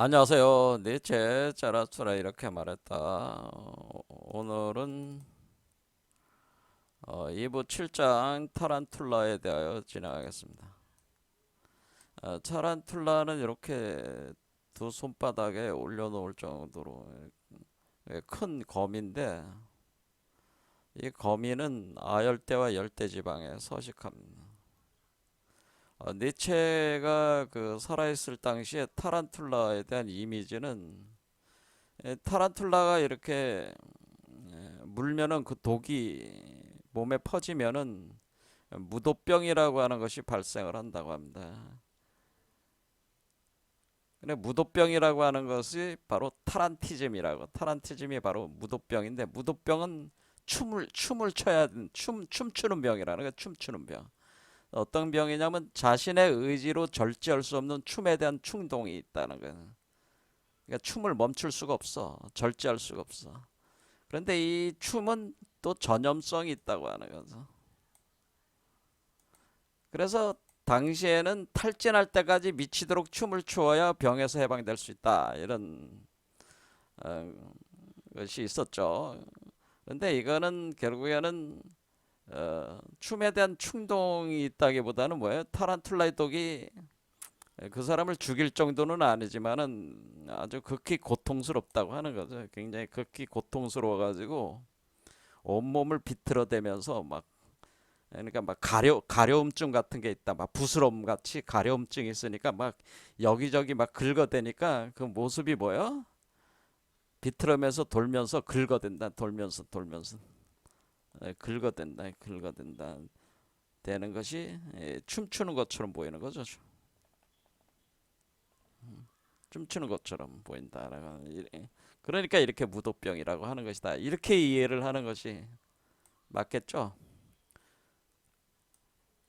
안녕하세요. 니체 자라투라 이렇게 말했다. 오늘은 2부 7장 타란툴라에 대하여 진행하겠습니다. 타란툴라는 이렇게 두 손바닥에 올려놓을 정도로 큰 거미인데, 이 거미는 아열대와 열대지방에 서식합니다. 니체가 그 살아있을 당시에 타란툴라에 대한 이미지는, 타란툴라가 이렇게 물면은 그 독이 몸에 퍼지면은 무도병이라고 하는 것이 발생을 한다고 합니다. 근데 무도병이라고 하는 것이 바로 타란티즘이 바로 무도병인데, 무도병은 춤을 춰야 춤추는 병이라는 거예요. 춤추는 병. 어떤 병이냐면 자신의 의지로 절제할 수 없는 춤에 대한 충동이 있다는 거예요. 그러니까 춤을 멈출 수가 없어. 절제할 수가 없어. 그런데 이 춤은 또 전염성이 있다고 하는 거죠. 그래서 당시에는 탈진할 때까지 미치도록 춤을 추어야 병에서 해방될 수 있다, 이런 어, 것이 있었죠. 그런데 이거는 결국에는 춤에 대한 충동이 있다기보다는 뭐예요? 타란툴라의 독이 그 사람을 죽일 정도는 아니지만은 아주 극히 고통스럽다고 하는 거죠. 굉장히 극히 고통스러워 가지고 온몸을 비틀어대면서 막, 그러니까 막 가려움증 같은 게 있다, 막 부스럼 같이 가려움증이 있으니까 막 여기저기 막 긁어대니까 그 모습이 뭐야? 비틀으면서 돌면서 긁어댄다, 돌면서 긁어댄다 되는 것이 춤추는 것처럼 보이는 거죠. 춤추는 것처럼 보인다. 그러니까 이렇게 무도병이라고 하는 것이다. 이렇게 이해를 하는 것이 맞겠죠?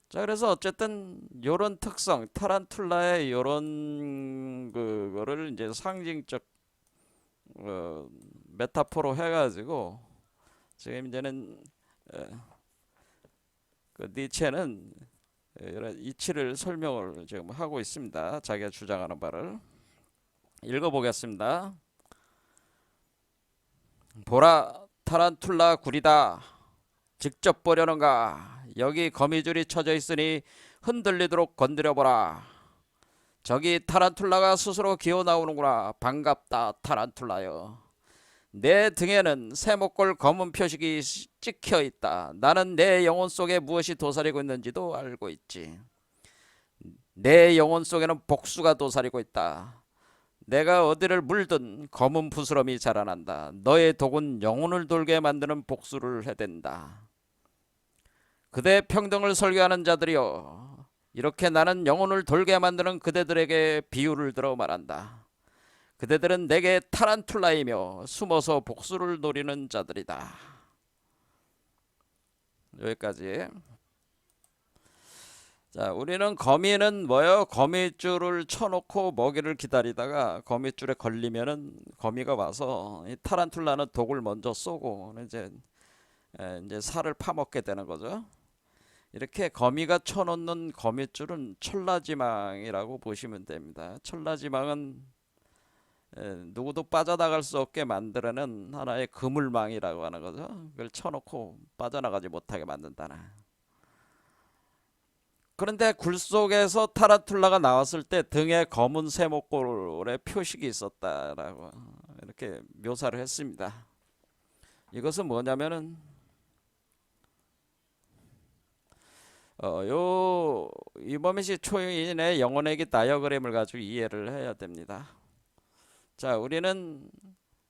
자, 그래서 어쨌든 요런 특성, 타란툴라의 요런 그거를 이제 상징적 어, 메타포로 해가지고 지금 이제는 그 니체는 이런 이치를 설명을 지금 하고 있습니다. 자기가 주장하는 바를 읽어보겠습니다. 보라, 타란툴라 굴이다. 직접 보려는가? 여기 거미줄이 쳐져 있으니 흔들리도록 건드려보라. 저기 타란툴라가 스스로 기어 나오는구나. 반갑다, 타란툴라여. 내 등에는 세모꼴 검은 표식이 찍혀 있다. 나는 내 영혼 속에 무엇이 도사리고 있는지도 알고 있지. 내 영혼 속에는 복수가 도사리고 있다. 내가 어디를 물든 검은 부스럼이 자라난다. 너의 독은 영혼을 돌게 만드는 복수를 해댄다. 그대 평등을 설교하는 자들이여, 이렇게 나는 영혼을 돌게 만드는 그대들에게 비유를 들어 말한다. 그대들은 내게 타란툴라이며 숨어서 복수를 노리는 자들이다. 여기까지. 자, 우리는 거미는 뭐요? 거미줄을 쳐놓고 먹이를 기다리다가 거미줄에 걸리면은 거미가 와서 이 타란툴라는 독을 먼저 쏘고 이제 살을 파먹게 되는 거죠. 이렇게 거미가 쳐놓는 거미줄은 철라지망이라고 보시면 됩니다. 철라지망은 누구도 빠져나갈 수 없게 만들어낸 하나의 그물망이라고 하는 거죠. 그걸 쳐놓고 빠져나가지 못하게 만든다나. 그런데 굴 속에서 타란툴라가 나왔을 때 등에 검은 세모꼴의 표식이 있었다라고 이렇게 묘사를 했습니다. 이것은 뭐냐면은 요 이범희 초인의 영혼의기 다이어그램을 가지고 이해를 해야 됩니다. 자, 우리는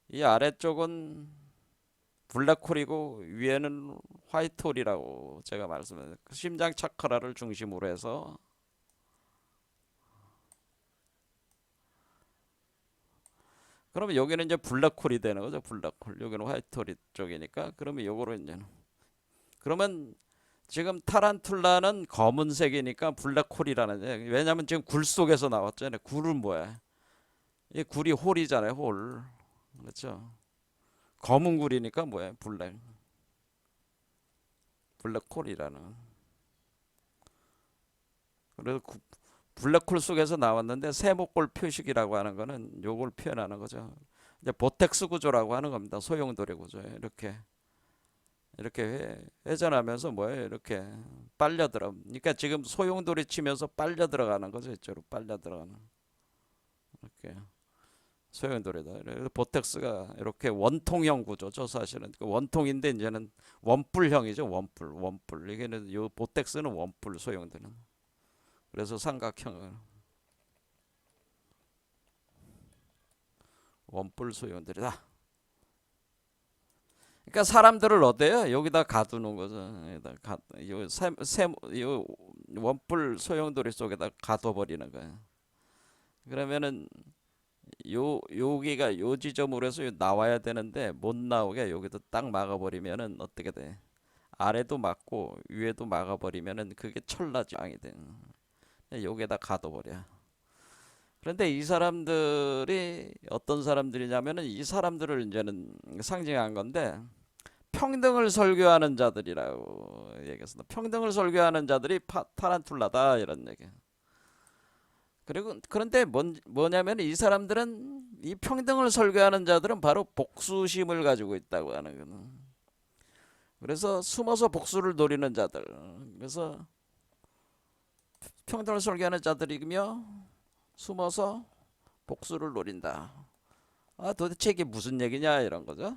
이 아래쪽은 블랙홀이고 위에는 화이트홀이라고 제가 말씀드렸어요. 심장 차크라를 중심으로 해서, 그러면 여기는 이제 블랙홀이 되는 거죠. 블랙홀. 여기는 화이트홀 쪽이니까. 그러면 요거로 이제, 그러면 지금 타란툴라는 검은색이니까 블랙홀이라는, 왜냐면 지금 굴 속에서 나왔잖아요. 굴은 뭐야? 이 굴이 홀이잖아요. 홀. 그렇죠? 검은 굴이니까 뭐야? 블랙홀이라는. 그래서 블랙홀 속에서 나왔는데 세모골 표식이라고 하는 거는 요걸 표현하는 거죠. 이제 보텍스 구조라고 하는 겁니다. 소용돌이 구조. 이렇게 회전하면서 뭐예요? 이렇게 빨려 들어. 그러니까 지금 소용돌이 치면서 빨려 들어가는 거죠. 이쪽으로 빨려 들어가는. 이렇게 소용돌이다. 그래서 보텍스가 이렇게 원통형 구조죠. 사실은 그 원통인데 이제는 원뿔형이죠. 원뿔. 이게는 요 보텍스는 원뿔 소용돌이. 그래서 삼각형 원뿔 소용돌이다. 그러니까 사람들을 어때요? 여기다 가두는 거죠. 요 원뿔 소용돌이 속에다 가둬버리는 거예요. 그러면은 여기가 요 지점으로 해서 나와야 되는데 못 나오게 여기도 딱 막아버리면은 어떻게 돼? 아래도 막고 위에도 막아버리면은 그게 철라장이 돼. 여기에다 가둬버려. 그런데 이 사람들이 어떤 사람들이냐면은 이 사람들을 이제는 상징한 건데 평등을 설교하는 자들이라고 얘기했습니다. 평등을 설교하는 자들이 타란툴라다 이런 얘기. 그리고 그런데 뭐냐면 이 사람들은 이 평등을 설교하는 자들은 바로 복수심을 가지고 있다고 하는 거는. 그래서 숨어서 복수를 노리는 자들. 그래서 평등을 설교하는 자들이며 숨어서 복수를 노린다. 아, 도대체 이게 무슨 얘기냐 이런 거죠.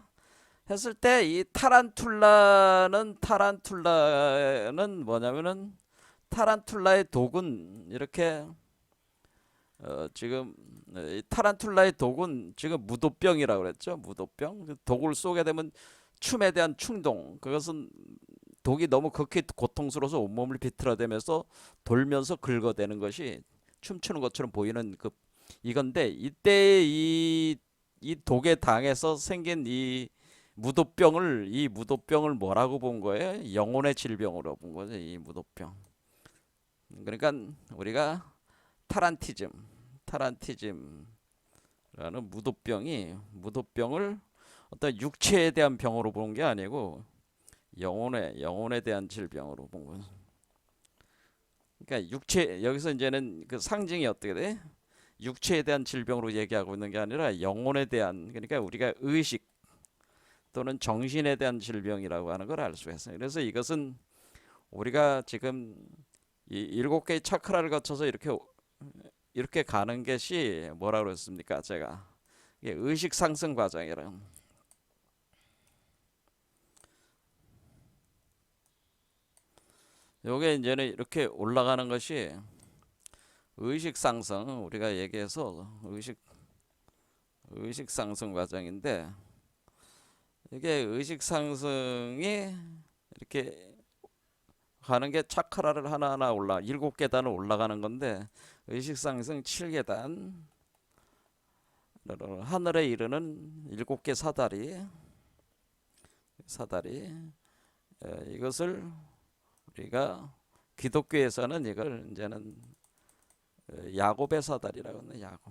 했을 때 이 타란툴라는 뭐냐면은 타란툴라의 독은 이렇게 지금 이 타란툴라의 독은 지금 무도병이라고 그랬죠. 무도병. 독을 쏘게 되면 춤에 대한 충동. 그것은 독이 너무 극히 고통스러워서 온몸을 비틀어대면서 돌면서 긁어대는 것이 춤추는 것처럼 보이는 그 이건데 이때 이 독에 당해서 생긴 이 무도병을 뭐라고 본 거예요? 영혼의 질병으로 본 거죠. 이 무도병. 그러니까 우리가 타란티즘라는 무도병을 어떤 육체에 대한 병으로 본 게 아니고 영혼에 대한 질병으로 본 거죠. 그러니까 여기서 이제는 그 상징이 어떻게 돼? 육체에 대한 질병으로 얘기하고 있는 게 아니라 영혼에 대한, 그러니까 우리가 의식 또는 정신에 대한 질병이라고 하는 걸 알 수가 있어요. 그래서 이것은 우리가 지금 이 7개의 차크라를 거쳐서 이렇게 가는 것이 뭐라고 그랬습니까? 제가 이게 의식 상승 과정이라. 요게 이제는 이렇게 올라가는 것이 의식 상승, 우리가 얘기해서 의식 상승 과정인데, 이게 의식 상승이 이렇게 가는 게 차크라를 하나하나 7계단을 올라가는 건데, 의식 상승 7계단, 하늘에 이르는 7개 사다리, 이것을 우리가 기독교에서는 이걸 이제는 야곱의 사다리라고 하는 야곱.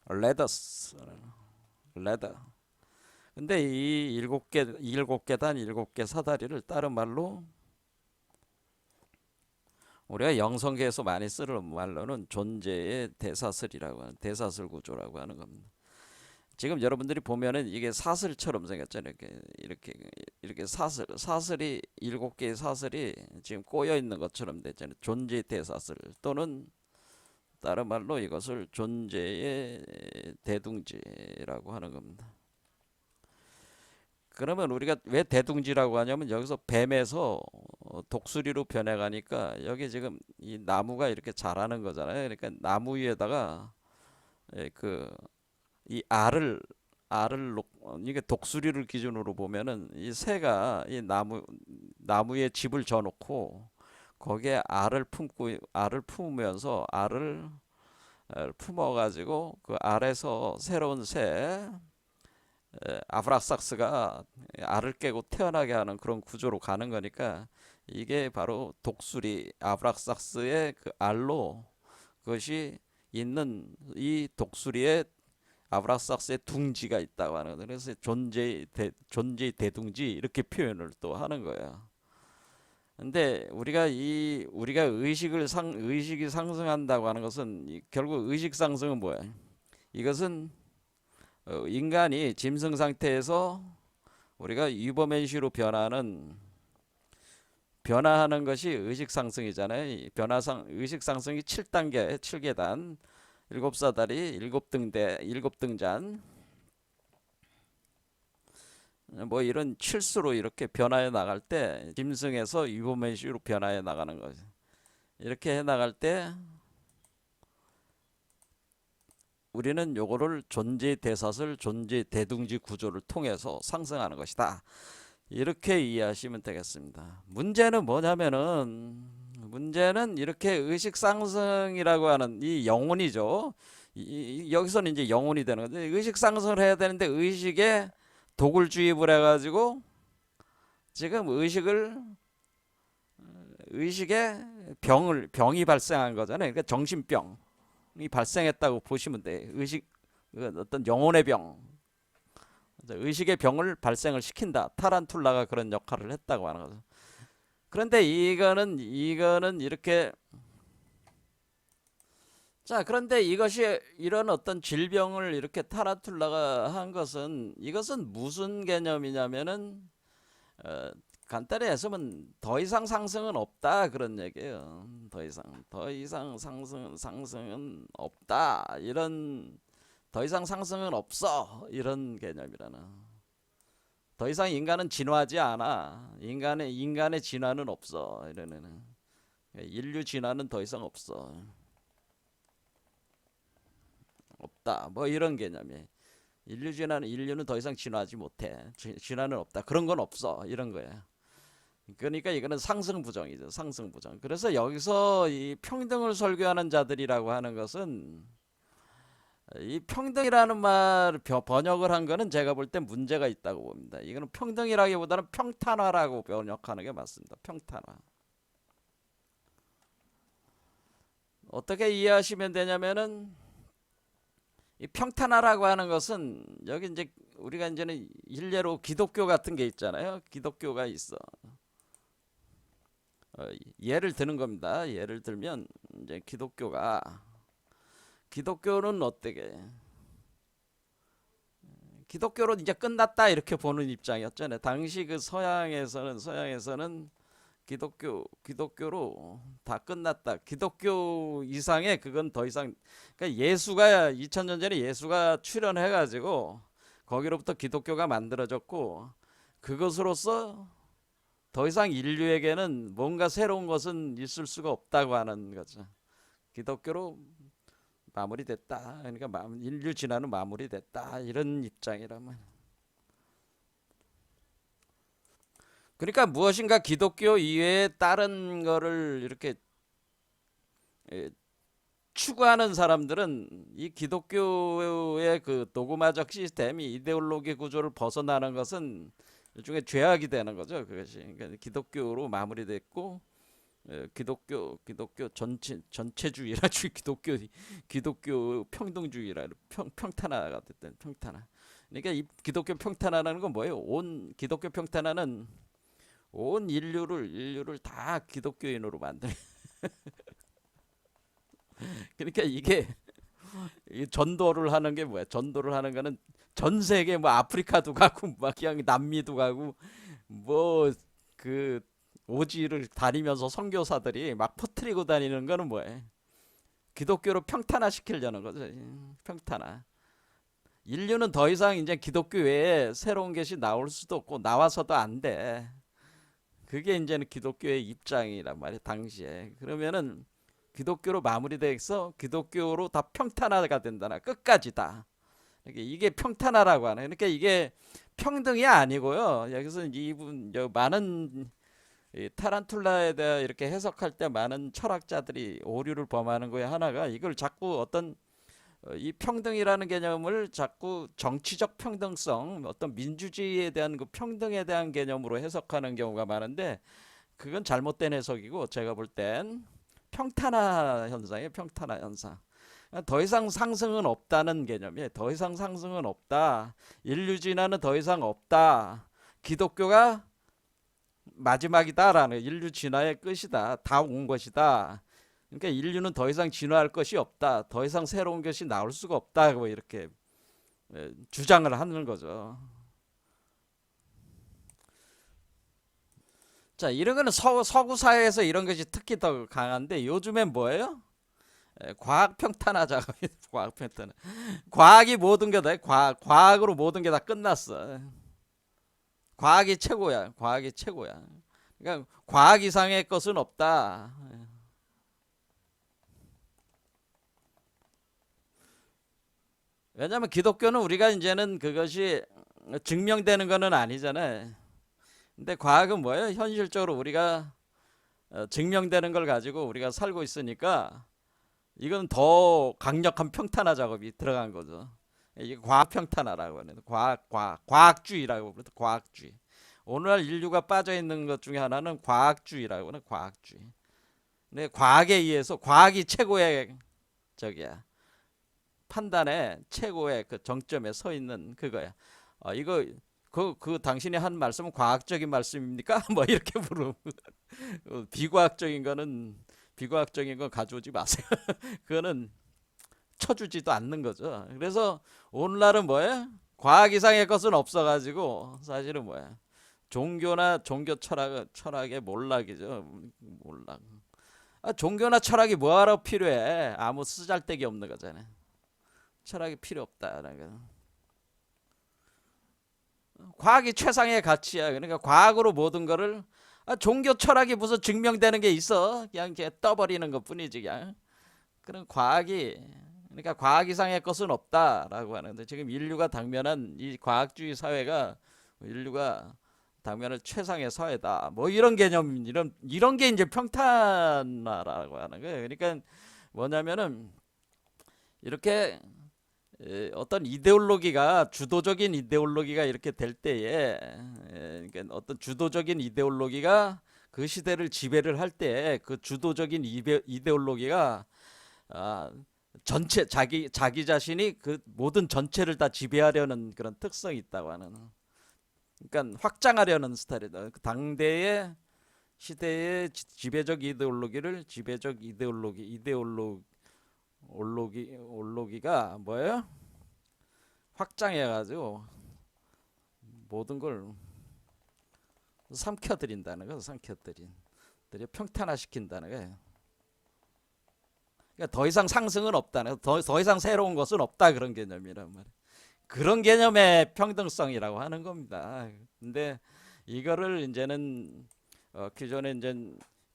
레더. 근데 이 7계단 7개 사다리를 다른 말로 우리가 영성계에서 많이 쓰는 말로는 존재의 대사슬이라고 하는, 대사슬 구조라고 하는 겁니다. 지금 여러분들이 보면은 이게 사슬처럼 생겼잖아요. 이렇게 사슬이 7개의 사슬이 지금 꼬여 있는 것처럼 됐잖아요. 존재의 대사슬 또는 다른 말로 이것을 존재의 대둥지라고 하는 겁니다. 그러면 우리가 왜 대둥지라고 하냐면 여기서 뱀에서 독수리로 변해가니까 여기 지금 이 나무가 이렇게 자라는 거잖아요. 그러니까 나무 위에다가 이 이게 독수리를 기준으로 보면은 이 새가 이 나무에 집을 져놓고 거기에 알을 품으면서 알을 품어가지고 그 알에서 새로운 새 아브락삭스가 알을 깨고 태어나게 하는 그런 구조로 가는 거니까 이게 바로 독수리 아브락삭스의 그 알로 그것이 있는 이 독수리의 아브락삭스의 둥지가 있다고 하는 거예요. 그래서 존재의 대둥지 이렇게 표현을 또 하는 거예요. 근데 우리가 의식이 상승한다고 하는 것은 결국 의식 상승은 뭐야? 이것은 인간이 짐승 상태에서 우리가 유버맨시로 변화하는 것이 의식 상승이잖아요. 의식 상승이 7단계, 7계단, 7사다리, 7등잔, 뭐 이런 칠수로 이렇게 변화해 나갈 때 짐승에서 유보맨시로 변화해 나가는 거죠. 이렇게 해 나갈 때 우리는 요거를 존재 대사슬, 존재 대둥지 구조를 통해서 상승하는 것이다. 이렇게 이해하시면 되겠습니다. 문제는 이렇게 의식 상승이라고 하는 이 영혼이죠. 여기서는 이제 영혼이 되는 건데, 의식 상승을 해야 되는데 의식에 독을 주입을 해가지고 지금 의식에 병이 발생한 거잖아요. 그러니까 정신병이 발생했다고 보시면 돼. 어떤 영혼의 병, 의식의 병을 발생을 시킨다. 타란툴라가 그런 역할을 했다고 하는 거죠. 그런데 이거는 이렇게, 자, 그런데 이런 어떤 질병을 이렇게 타란툴라가 한 것은, 이것은 무슨 개념이냐면은 간단히 해서는 더 이상 상승은 없다, 그런 얘기예요. 더 이상 상승은 없다, 더 이상 상승은 없어, 이런 개념이라는. 더 이상 인간은 진화하지 않아. 인간의 진화는 없어, 이러는. 인류 진화는 더 이상 없다, 뭐 이런 개념이. 인류는 더 이상 진화하지 못해. 진화는 없다, 그런 건 없어, 이런 거야. 그러니까 이거는 상승부정이죠, 상승부정. 그래서 여기서 이 평등을 설교하는 자들이라고 하는 것은, 이 평등이라는 말 번역을 한 거는 제가 볼 때 문제가 있다고 봅니다. 이거는 평등이라기보다는 평탄화라고 번역하는 게 맞습니다. 평탄화. 어떻게 이해하시면 되냐면은, 이 평탄화라고 하는 것은, 여기 이제 우리가 이제는 일례로 기독교 같은 게 있잖아요. 기독교가 있어. 예를 드는 겁니다. 예를 들면 이제 기독교는 어떻게? 기독교로 이제 끝났다, 이렇게 보는 입장이었잖아요. 당시 그 서양에서는 기독교로 다 끝났다. 기독교 이상의 그건 더 이상, 그러니까 2000년 전에 예수가 출현해 가지고 거기로부터 기독교가 만들어졌고, 그것으로서 더 이상 인류에게는 뭔가 새로운 것은 있을 수가 없다고 하는 거죠. 기독교로 마무리됐다. 그러니까 인류 진화는 마무리됐다, 이런 입장이라면. 그러니까 무엇인가 기독교 이외에 다른 거를 이렇게 추구하는 사람들은 이 기독교의 그 도그마적 시스템, 이데올로기 구조를 벗어나는 것은 일종의 죄악이 되는 거죠. 그것이. 그러니까 기독교로 마무리됐고, 기독교 전체주의라 기독교 평등주의라 평탄화가 됐던 평탄화. 그러니까 이 기독교 평탄화라는 건 뭐예요? 기독교 평탄화는 온 인류를 다 기독교인으로 만드는. 그러니까 이게 전도를 하는 게 뭐야? 전도를 하는 거는 전 세계, 뭐 아프리카도 가고, 막 그냥 남미도 가고, 뭐 그 오지를 다니면서 선교사들이 막 퍼뜨리고 다니는 거는 뭐예요? 기독교로 평탄화 시키려는 거죠. 평탄화. 인류는 더 이상 이제 기독교 외에 새로운 것이 나올 수도 없고 나와서도 안 돼. 그게 이제는 기독교의 입장이란 말이에요, 당시에. 그러면은 기독교로 마무리돼서 기독교로 다 평탄화가 된다나, 끝까지 다. 이게 평탄화라고 하네. 그러니까 이게 평등이 아니고요. 여기서 많은 타란툴라에 대해 이렇게 해석할 때 많은 철학자들이 오류를 범하는 거에 하나가, 이걸 자꾸 이 평등이라는 개념을 자꾸 정치적 평등성, 어떤 민주주의에 대한 그 평등에 대한 개념으로 해석하는 경우가 많은데, 그건 잘못된 해석이고, 제가 볼 땐 평탄화 현상이에요. 평탄화 현상. 더 이상 상승은 없다는 개념이에요. 더 이상 상승은 없다. 인류 진화는 더 이상 없다. 기독교가 마지막이다라는, 인류 진화의 끝이다, 다 온 것이다. 그러니까 인류는 더 이상 진화할 것이 없다, 더 이상 새로운 것이 나올 수가 없다고 이렇게 주장을 하는 거죠. 자, 이런 거는 서구 사회에서 이런 것이 특히 더 강한데, 요즘엔 뭐예요? 과학 평탄하자. 과학 평탄. 과학이 모든 게다. 과학으로 모든 게 다 끝났어. 과학이 최고야. 과학이 최고야. 그러니까 과학 이상의 것은 없다. 왜냐하면 기독교는 우리가 이제는 그것이 증명되는 거는 아니잖아요. 근데 과학은 뭐예요? 현실적으로 우리가 증명되는 걸 가지고 우리가 살고 있으니까 이건 더 강력한 평탄화 작업이 들어간 거죠. 이게 과학 평탄화라고 하는, 과학주의라고 부르죠. 과학주의. 오늘날 인류가 빠져 있는 것 중에 하나는 과학주의라고 하는, 과학주의. 근데 과학에 의해서, 과학이 최고의 저기야, 판단의 최고의 그 정점에 서 있는 그거야. 이거 그 당신이 한 말씀은 과학적인 말씀입니까? 뭐 이렇게 물으면 비과학적인 건 가져오지 마세요. 그거는 쳐주지도 않는 거죠. 그래서 오늘날은 뭐예요? 과학 이상의 것은 없어가지고 사실은 뭐야? 종교나 종교 철학의 몰락이죠. 몰락. 종교나 철학이 뭐하러 필요해? 아무 쓰잘데기 없는 거잖아요. 철학이 필요 없다라는 거. 과학이 최상의 가치야. 그러니까 과학으로 모든 거를, 종교 철학이 무슨 증명되는 게 있어? 그냥 떠버리는 것 뿐이지 그냥. 그런 과학이, 그러니까 과학 이상의 것은 없다라고 하는데, 지금 인류가 당면한 이 과학주의 사회가, 인류가 당면한 최상의 사회다. 뭐 이런 개념, 이런 게 이제 평탄화라고 하는 거예요. 그러니까 뭐냐면은 이렇게 어떤 이데올로기가, 주도적인 이데올로기가 이렇게 될 때에, 그러니까 어떤 주도적인 이데올로기가 그 시대를 지배를 할 때, 그 주도적인 이데올로기가 전체, 자기 자신이 그 모든 전체를 다 지배하려는 그런 특성이 있다고 하는, 그러니까 확장하려는 스타일이다. 그 당대의 시대의 지배적 이데올로기를, 지배적 올로기가 뭐예요? 확장해가지고 모든 걸 삼켜드린다는 거, 평탄화시킨다는 거예요. 그러니까 더 이상 상승은 없다는, 더 이상 새로운 것은 없다, 그런 개념이란 말이에요. 그런 개념의 평등성이라고 하는 겁니다. 근데 이거를 이제는 기존에 이제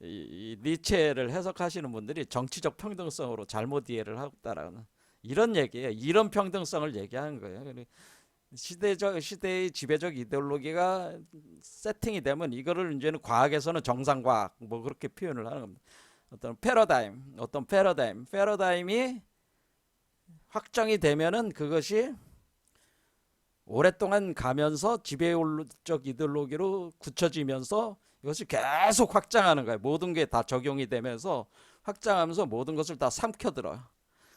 이 니체를 해석하시는 분들이 정치적 평등성으로 잘못 이해를 하고 있다라는 이런 얘기예요. 이런 평등성을 얘기하는 거예요. 시대의 지배적 이데올로기가 세팅이 되면 이거를 이제는 과학에서는 정상과학 뭐 그렇게 표현을 하는 겁니다. 어떤 패러다임이 확정이 되면은 그것이 오랫동안 가면서 지배적 이데올로기로 굳혀지면서 이것이 계속 확장하는 거예요. 모든 게 다 적용이 되면서 확장하면서 모든 것을 다 삼켜들어요.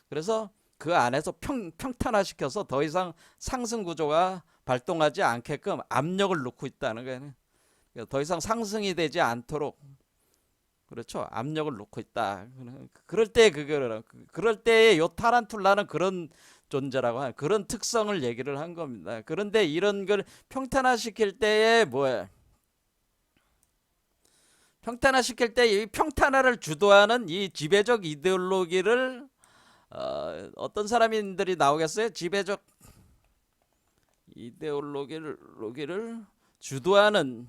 그래서 그 안에서 평탄화시켜서 더 이상 상승 구조가 발동하지 않게끔 압력을 놓고 있다는 거예요. 더 이상 상승이 되지 않도록, 그렇죠, 압력을 놓고 있다. 그럴 때에 요 타란툴라는 그런 존재라고 하는, 그런 특성을 얘기를 한 겁니다. 그런데 이런 걸 평탄화시킬 때에 뭐예요? 평탄화시킬 때 이 평탄화를 주도하는 이 지배적 이데올로기를 어떤 사람들이 나오겠어요? 지배적 이데올로기를 주도하는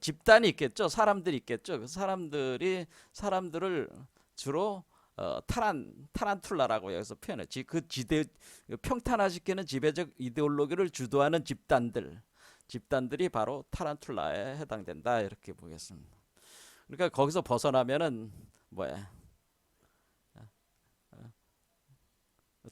집단이 있겠죠. 사람들이 있겠죠. 그 사람들을 주로 타란툴라라고 여기서 표현해. 평탄화시키는 지배적 이데올로기를 주도하는 집단들이 바로 타란툴라에 해당된다, 이렇게 보겠습니다. 그러니까 거기서 벗어나면은 뭐야?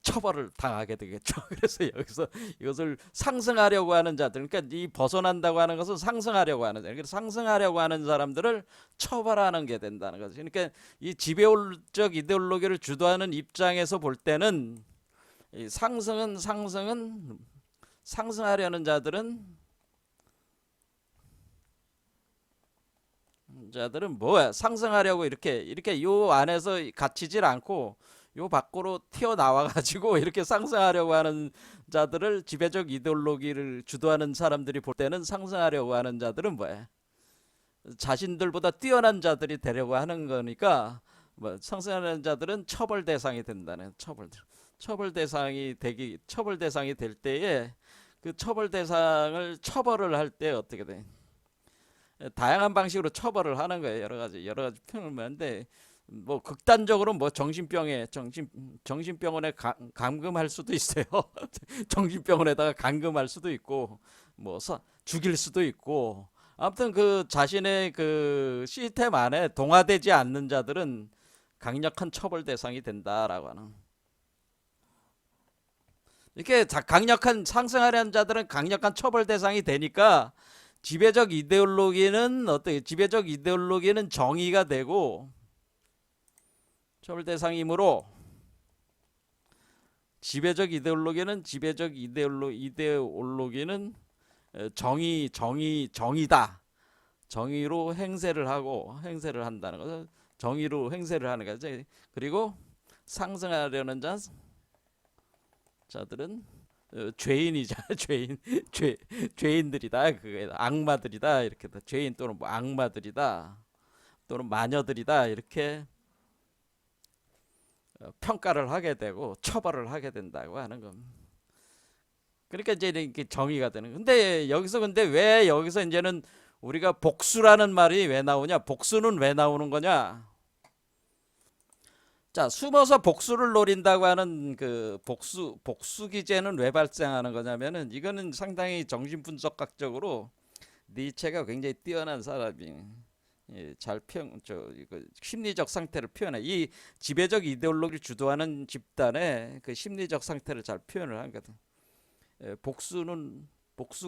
처벌을 당하게 되겠죠. 그래서 여기서 이것을 상승하려고 하는 자들, 그러니까 이 벗어난다고 하는 것은 상승하려고 하는 자들, 그래서 상승하려고 하는 사람들을 처벌하는 게 된다는 거죠. 그러니까 이 지배적 이데올로기를 주도하는 입장에서 볼 때는 이 상승하려는 자들은 자들은 뭐야? 상승하려고 이렇게 요 안에서 갇히질 않고 요 밖으로 튀어나와 가지고 이렇게 상승하려고 하는 자들을, 지배적 이데올로기를 주도하는 사람들이 볼 때는 상승하려고 하는 자들은 뭐야? 자신들보다 뛰어난 자들이 되려고 하는 거니까, 뭐 상승하는 자들은 처벌 대상이 된다는, 처벌 대상이 될 때에 그 처벌 대상을 처벌을 할 때 어떻게 돼? 다양한 방식으로 처벌을 하는 거예요. 여러 가지 표현을 하는데, 뭐 극단적으로 뭐 정신병원에 감금할 수도 있어요. 정신병원에다가 감금할 수도 있고, 뭐 죽일 수도 있고. 아무튼 그 자신의 그 시스템 안에 동화되지 않는 자들은 강력한 처벌 대상이 된다라고 하는. 이렇게 강력한 상승하려는 자들은 강력한 처벌 대상이 되니까, 지배적 이데올로기는 어떻게? 지배적 이데올로기는 정의가 되고, 처벌 대상이므로 이데올로기는 정의다. 정의로 행세를 한다는 거죠. 정의로 행세를 하는 거죠. 그리고 상승하려는 자들은 죄인이자 죄인들이다. 그게 악마들이다. 이렇게 죄인 또는 뭐 악마들이다. 또는 마녀들이다. 이렇게 평가를 하게 되고 처벌을 하게 된다고 하는 겁니다. 그러니까 이제 이렇게 정의가 되는. 근데 왜 여기서 이제는 우리가 복수라는 말이 왜 나오냐? 복수는 왜 나오는 거냐? 자, 숨어서 복수를 노린다고 하는 그 복수 기제는 왜 발생하는 거냐면은, 이거는 상당히 정신분석학적으로 니체가 굉장히 뛰어난 사람이, 이거 심리적 상태를 표현해. 이 지배적 이데올로기를 주도하는 집단의 그 심리적 상태를 잘 표현을 하거든. 복수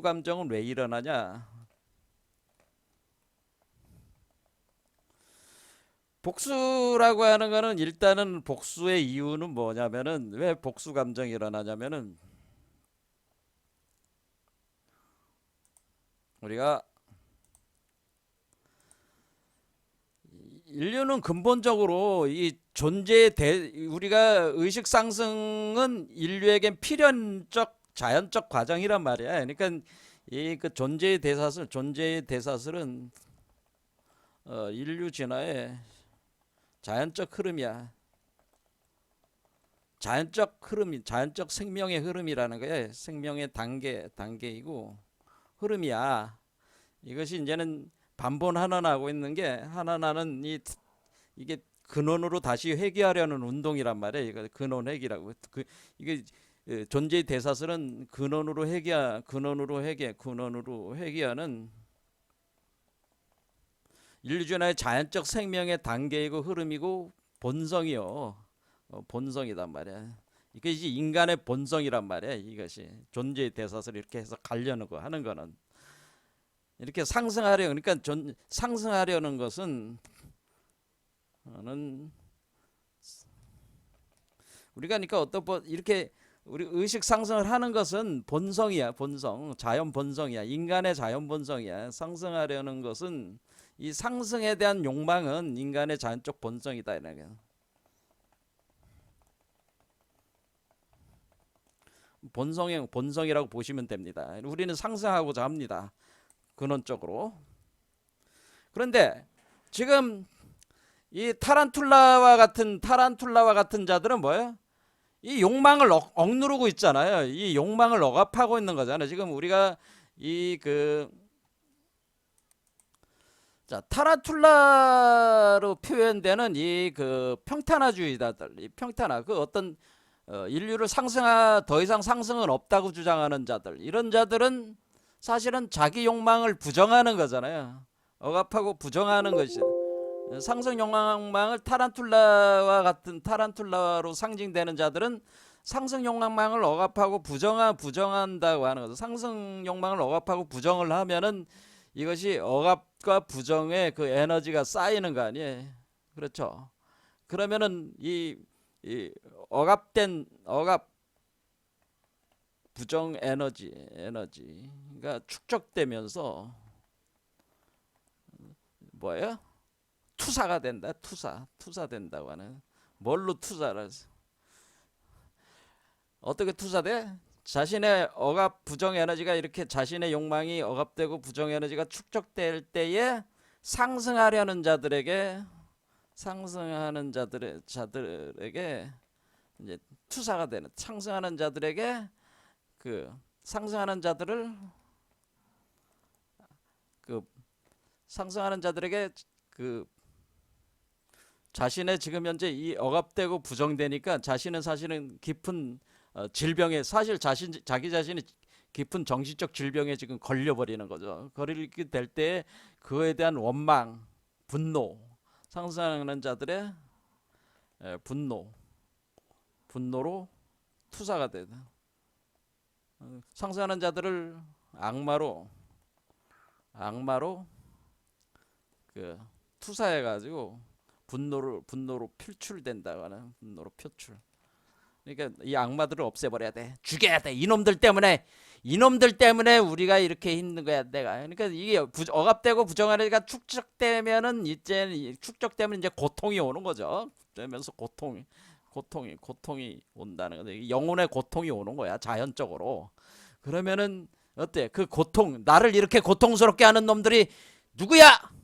감정은 왜 일어나냐? 복수라고 하는 거는, 일단은 복수의 이유는 뭐냐면은, 왜 복수 감정이 일어나냐면은, 우리가 인류는 근본적으로 우리가 의식 상승은 인류에겐 필연적 자연적 과정이란 말이야. 그러니까 이 그 존재의 대사슬은 인류 진화의 자연적 흐름이야. 자연적 생명의 흐름이라는 거야. 생명의 단계이고 흐름이야. 이것이 이제는 반본하나나고 있는 게, 하나나는 이게 근원으로 다시 회귀하려는 운동이란 말이야. 이거 근원 회귀라고. 이게 존재의 대사슬은 근원으로 회귀하는 인류준화의 자연적 생명의 단계이고 흐름이고 본성이요. 본성이란 말이야. 이것이 인간의 본성이란 말이야. 이것이 존재의 대사슬 이렇게 해서 가려는 거 하는 거는, 이렇게 그러니까 상승하려는 것은 우리가 그러니까 이렇게 우리 의식 상승을 하는 것은 본성이야. 자연 본성이야. 인간의 자연 본성이야. 상승하려는 것은, 이 상승에 대한 욕망은 인간의 자연적 본성이다. 이런 본성이라고 보시면 됩니다. 우리는 상승하고자 합니다. 근원적으로. 그런데 지금 이 타란툴라와 같은 자들은 뭐예요? 이 욕망을 억누르고 있잖아요. 이 욕망을 억압하고 있는 거잖아요. 지금 우리가 타란툴라로 표현되는 이 그 평탄화주의자들, 그 어떤 인류를 더 이상 상승은 없다고 주장하는 자들, 이런 자들은 사실은 자기 욕망을 부정하는 거잖아요. 억압하고 부정하는 것이. 상승 욕망을 타란툴라로 상징되는 자들은 상승 욕망을 억압하고 부정한다고 하는 거죠. 상승 욕망을 억압하고 부정을 하면은 이것이 억압과 부정의 그 에너지가 쌓이는 거 아니에요. 그렇죠. 그러면은 이 억압 부정 에너지가 축적되면서 뭐예요? 투사가 된다. 투사 된다고 하는. 뭘로 투사를 해서 어떻게 투사돼? 자신의 억압 부정 에너지가 이렇게 자신의 욕망이 억압되고 부정 에너지가 축적될 때에 상승하려는 자들에게 이제 투사가 되는 상승하는 자들에게 그 상승하는 자들을 그 상승하는 자들에게 그 자신의 지금 현재 이 억압되고 부정되니까 자신은 사실은 깊은 질병에 사실 자기 자신이 깊은 정신적 질병에 지금 걸려버리는 거죠. 걸리게 될 때 그에 대한 원망, 분노, 상승하는 자들의 분노로 투사가 되다. 상승하는 자들을 악마로 그 투사해 가지고 분노로 표출된다고 하는 분노로 표출. 그러니까 이 악마들을 없애버려야 돼. 죽여야 돼. 이놈들 때문에 우리가 이렇게 힘든 거야. 내가. 그러니까 이게 억압되고 부정하니까 축적되면은 이제 축적되면 이제 고통이 오는 거죠. 그러면서 고통이 온다는 거죠. 영혼의 고통이 오는 거야. 자연적으로. 그러면은 어때? 그 고통, 나를 이렇게 고통스럽게 하는 놈들이 누구야?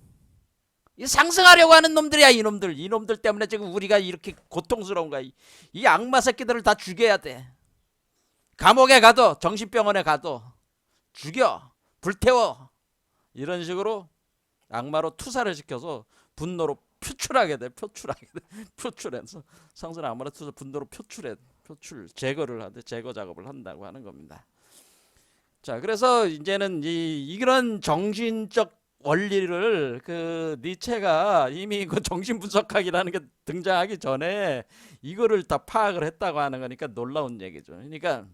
이 상승하려고 하는 놈들이야. 이놈들 때문에 지금 우리가 이렇게 고통스러운 거야. 이 악마 새끼들을 다 죽여야 돼. 감옥에 가도 정신병원에 가도 죽여, 불태워. 이런 식으로 악마로 투사를 시켜서 분노로 표출하게 돼. 표출해서 상승 악마로 투사 분노로 제거를 하되 제거 작업을 한다고 하는 겁니다. 자, 그래서 이제는 이런 정신적 원리를 그 니체가 이미 그 정신분석학이라는 게 등장하기 전에 이거를 다 파악을 했다고 하는 거니까 놀라운 얘기죠. 그러니까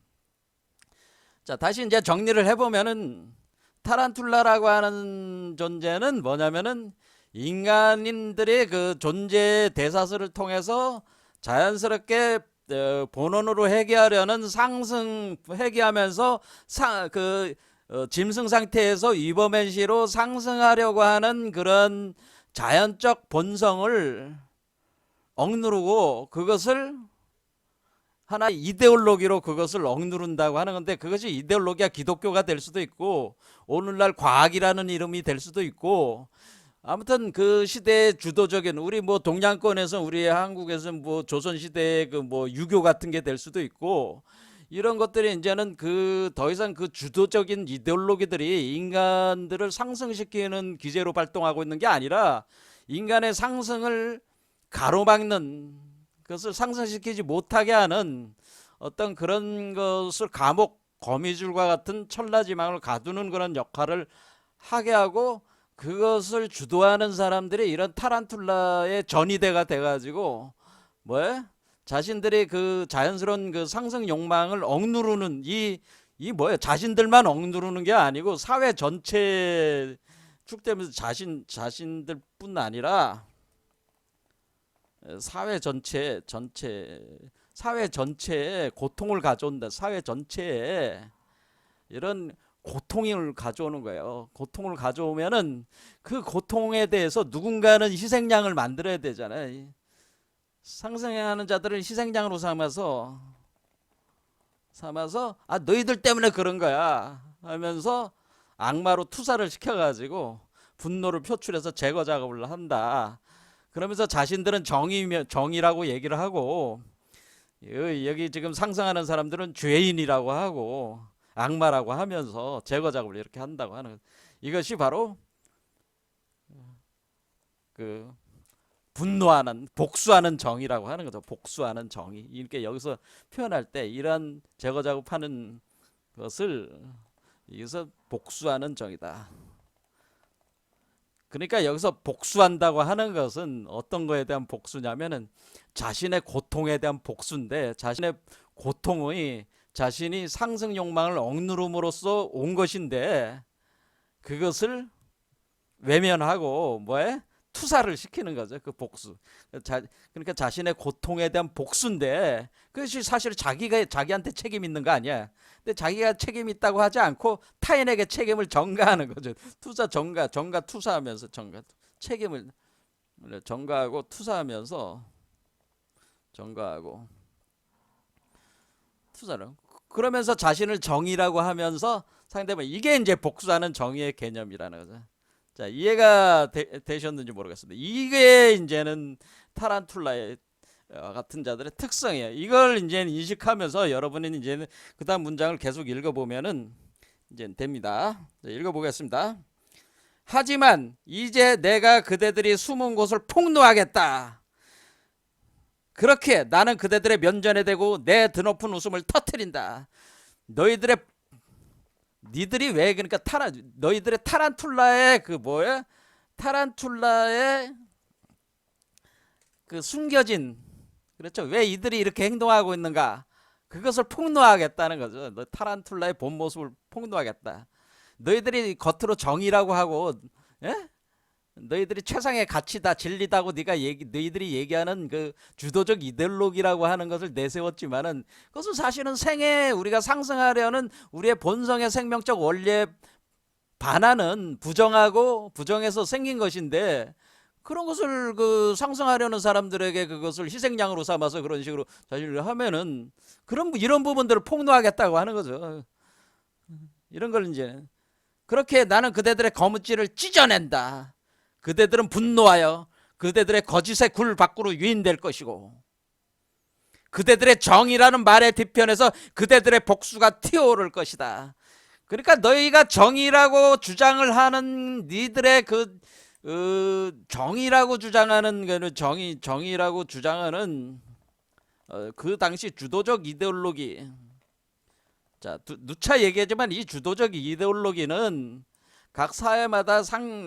자, 다시 이제 정리를 해보면은 타란툴라라고 하는 존재는 뭐냐면은 인간인들의 그 존재 대사슬을 통해서 자연스럽게 본원으로 회귀하려는 회귀하면서 짐승 상태에서 위버맨시로 상승하려고 하는 그런 자연적 본성을 억누르고 그것을 하나의 이데올로기로 그것을 억누른다고 하는 건데, 그것이 이데올로기가 기독교가 될 수도 있고 오늘날 과학이라는 이름이 될 수도 있고, 아무튼 그 시대의 주도적인 우리 뭐 동양권에서 우리 한국에서 뭐 조선시대의 그 뭐 유교 같은 게 될 수도 있고, 이런 것들이 이제는 그 더 이상 그 주도적인 이데올로기들이 인간들을 상승시키는 기제로 발동하고 있는 게 아니라 인간의 상승을 가로막는, 그것을 상승시키지 못하게 하는 어떤 그런 것을 감옥 거미줄과 같은 천라지망을 가두는 그런 역할을 하게 하고, 그것을 주도하는 사람들이 이런 타란툴라의 전이대가 돼가지고 뭐야? 자신들의 그 자연스러운 그 상승 욕망을 억누르는 이 뭐예요? 자신들만 억누르는 게 아니고 사회 전체 축되면서 자신들뿐 아니라 사회 전체에 고통을 가져온다. 사회 전체에 이런 고통을 가져오는 거예요. 고통을 가져오면은 그 고통에 대해서 누군가는 희생양을 만들어야 되잖아요. 상승하는 자들을 희생양으로 삼아서 너희들 때문에 그런 거야 하면서 악마로 투사를 시켜가지고 분노를 표출해서 제거 작업을 한다. 그러면서 자신들은 정의라고 얘기를 하고, 여기 지금 상승하는 사람들은 죄인이라고 하고 악마라고 하면서 제거 작업을 이렇게 한다고 하는, 이것이 바로 그 분노하는, 복수하는 정의라고 하는 거죠. 복수하는 정의. 이렇게 여기서 표현할 때 이런 제거 작업하는 것을 여기서 복수하는 정의다. 그러니까 여기서 복수한다고 하는 것은 어떤 거에 대한 복수냐면은 자신의 고통에 대한 복수인데, 자신의 고통이 자신이 상승 욕망을 억누름으로써 온 것인데 그것을 외면하고 뭐에 투사를 시키는 거죠. 그 복수. 그러니까 자신의 고통에 대한 복수인데 그것이 사실 자기한테 책임 있는 거 아니야. 근데 자기가 책임 있다고 하지 않고 타인에게 책임을 전가하는 거죠. 투사 전가 투사하면서 책임을 전가하고 투사하면서 전가하고 투사를 그러면서 자신을 정의라고 하면서 상대방 이게 이제 복수하는 정의의 개념이라는 거죠. 자, 이해가 되셨는지 모르겠습니다. 이게 이제는 타란툴라의 같은 자들의 특성이에요. 이걸 이제 인식하면서 여러분은 이제는 그다음 문장을 계속 읽어보면은 이제 됩니다. 자, 읽어보겠습니다. 하지만 이제 내가 그대들이 숨은 곳을 폭로하겠다. 그렇게 나는 그대들의 면전에 대고 내 드높은 웃음을 터뜨린다. 니들이 왜 그러니까 너희들의 타란툴라의 그 뭐야? 타란툴라의 그 숨겨진 그렇죠. 왜 이들이 이렇게 행동하고 있는가? 그것을 폭로하겠다는 거죠. 너 타란툴라의 본 모습을 폭로하겠다. 너희들이 겉으로 정의라고 하고, 예? 너희들이 최상의 가치다, 진리다고 너희들이 얘기하는 그 주도적 이데올로기라고 하는 것을 내세웠지만은 그것은 사실은 생애 우리가 상승하려는 우리의 본성의 생명적 원리에 반하는 부정하고 부정해서 생긴 것인데 그런 것을 그 상승하려는 사람들에게 그것을 희생양으로 삼아서 그런 식으로 자신을 하면은 이런 부분들을 폭로하겠다고 하는 거죠. 이런 걸 이제 그렇게 나는 그대들의 거무줄을 찢어낸다. 그대들은 분노하여 그대들의 거짓의 굴 밖으로 유인될 것이고 그대들의 정의라는 말의 뒤편에서 그대들의 복수가 튀어오를 것이다. 그러니까 너희가 정의라고 주장을 하는 니들의 정의라고 주장하는 정의라고 주장하는 그 당시 주도적 이데올로기. 자, 누차 얘기하지만 이 주도적 이데올로기는 각 사회마다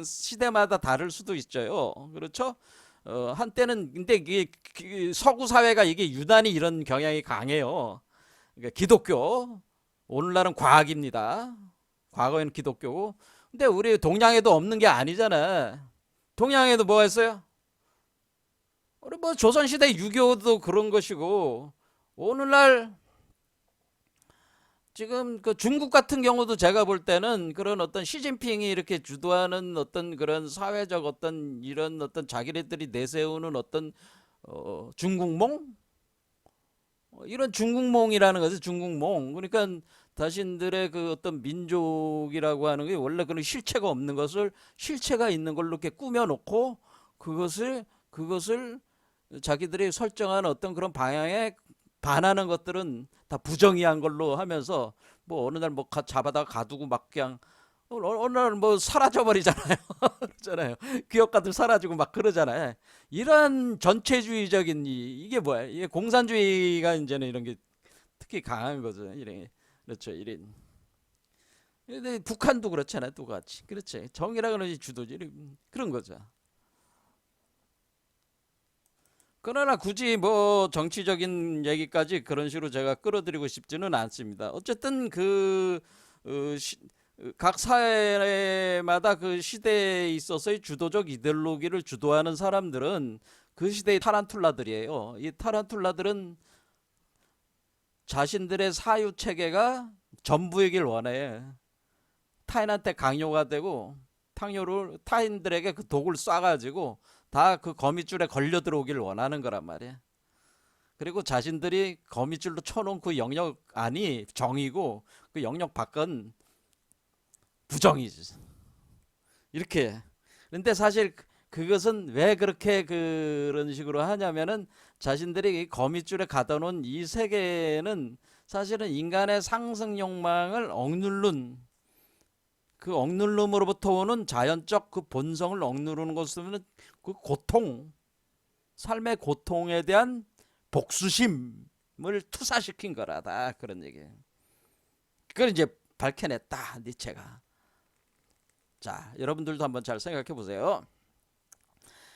시대마다 다를 수도 있죠. 그렇죠? 한때는 근데 이게 서구 사회가 이게 유난히 이런 경향이 강해요. 그러니까 기독교 오늘날은 과학입니다. 과거에는 기독교고. 근데 우리 동양에도 없는 게 아니잖아. 동양에도 뭐가 있어요? 우리 뭐 조선시대 유교도 그런 것이고 오늘날 지금 그 중국 같은 경우도 제가 볼 때는 그런 어떤 시진핑이 이렇게 주도하는 어떤 그런 사회적 어떤 이런 어떤 자기네들이 내세우는 어떤 중국몽 이런 중국몽이라는 것은 중국몽 그러니까 자신들의 그 어떤 민족이라고 하는 게 원래 그런 실체가 없는 것을 실체가 있는 걸로 이렇게 꾸며놓고 그것을 자기들이 설정한 어떤 그런 방향에 반하는 것들은 다 부정의한 걸로 하면서 뭐 어느 날 뭐 잡아다가 가두고 막 그냥 어느 날 뭐 사라져 버리잖아요. 그러잖아요. 기업가들 사라지고 막 그러잖아요. 이런 전체주의적인 이게 뭐야? 이게 공산주의가 이제는 이런 게 특히 강한 거죠. 이런 그렇죠. 이런. 근데 북한도 그렇잖아요. 똑같이. 그렇지. 정의라는 것이 주도지 그런 거죠. 그러나 굳이 뭐 정치적인 얘기까지 그런 식으로 제가 끌어들이고 싶지는 않습니다. 어쨌든 각 사회마다 그 시대에 있어서의 주도적 이데올로기를 주도하는 사람들은 그 시대의 타란툴라들이에요. 이 타란툴라들은 자신들의 사유 체계가 전부이길 원해. 타인한테 강요가 되고 타인들에게 그 독을 쏴가지고 다 그 거미줄에 걸려 들어오길 원하는 거란 말이야. 그리고 자신들이 거미줄로 쳐놓은 그 영역 안이 정이고 그 영역 밖은 부정이지. 이렇게. 근데 사실 그것은 왜 그렇게 그런 식으로 하냐면은 자신들이 거미줄에 가둬 놓은 이 세계는 사실은 인간의 상승 욕망을 억누른 그 억누름으로부터 오는 자연적 그 본성을 억누르는 것은 그 고통, 삶의 고통에 대한 복수심을 투사시킨 거라다 그런 얘기예요. 그걸 이제 밝혀냈다 니체가. 자, 여러분들도 한번 잘 생각해 보세요.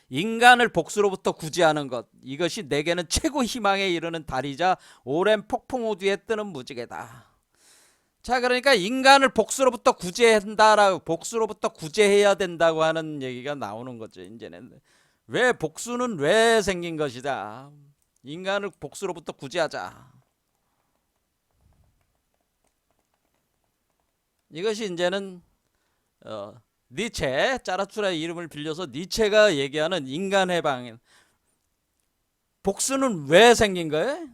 인간을 복수로부터 구제하는 것 이것이 내게는 최고 희망에 이르는 달이자 오랜 폭풍 우주에 뜨는 무지개다. 자, 그러니까 인간을 복수로부터 복수로부터 구제해야 된다고 하는 얘기가 나오는 거죠. 이제는 복수는 왜 생긴 것이다. 인간을 복수로부터 구제하자. 이것이 이제는 니체, 짜라투라의 이름을 빌려서 니체가 얘기하는 인간 해방. 복수는 왜 생긴 거예요?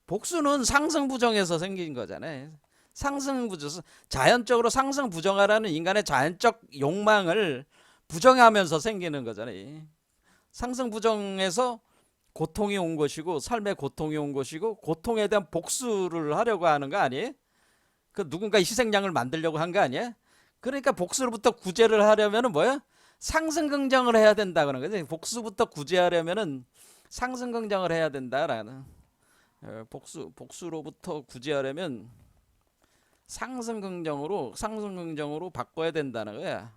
복수는 상승부정에서 생긴 거잖아요. 상승부정, 자연적으로 상승부정하라는 인간의 자연적 욕망을 부정하면서 생기는 거잖아요. 상승부정에서 고통이 온 것이고 삶의 고통이 온 것이고 고통에 대한 복수를 하려고 하는 거 아니에요? 그 누군가 희생양을 만들려고 한 거 아니에요? 그러니까 복수로부터 구제를 하려면은 뭐야? 상승긍정을 해야 된다 그런 거지. 복수부터 구제하려면은 상승긍정을 해야 된다라는. 복수로부터 구제하려면 상승긍정으로 바꿔야 된다는 거야.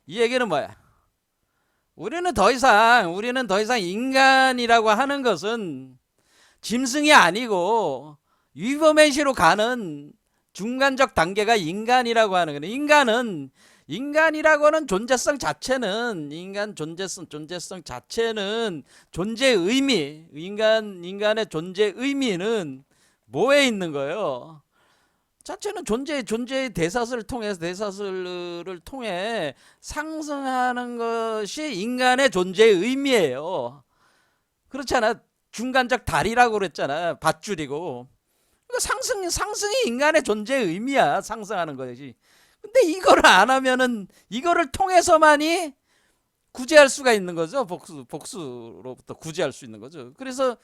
이 얘기는 뭐야? 우리는 더 이상 인간이라고 하는 것은 짐승이 아니고 위버맨시로 가는 중간적 단계가 인간이라고 하는 거네. 인간이라고 하는 존재성 자체는 존재성 자체는 존재의 의미, 인간의 존재의 의미는 뭐에 있는 거예요? 자체는 존재의 대사슬을 통해 상승하는 것이 인간의 존재의 의미예요. 그렇잖아. 중간적 다리라고 그랬잖아. 밧줄이고. 그러니까 상승이 인간의 존재의 의미야. 상승하는 거지. 근데 이거를 안 하면은 이거를 통해서만이 구제할 수가 있는 거죠. 복수로부터 구제할 수 있는 거죠. 그래서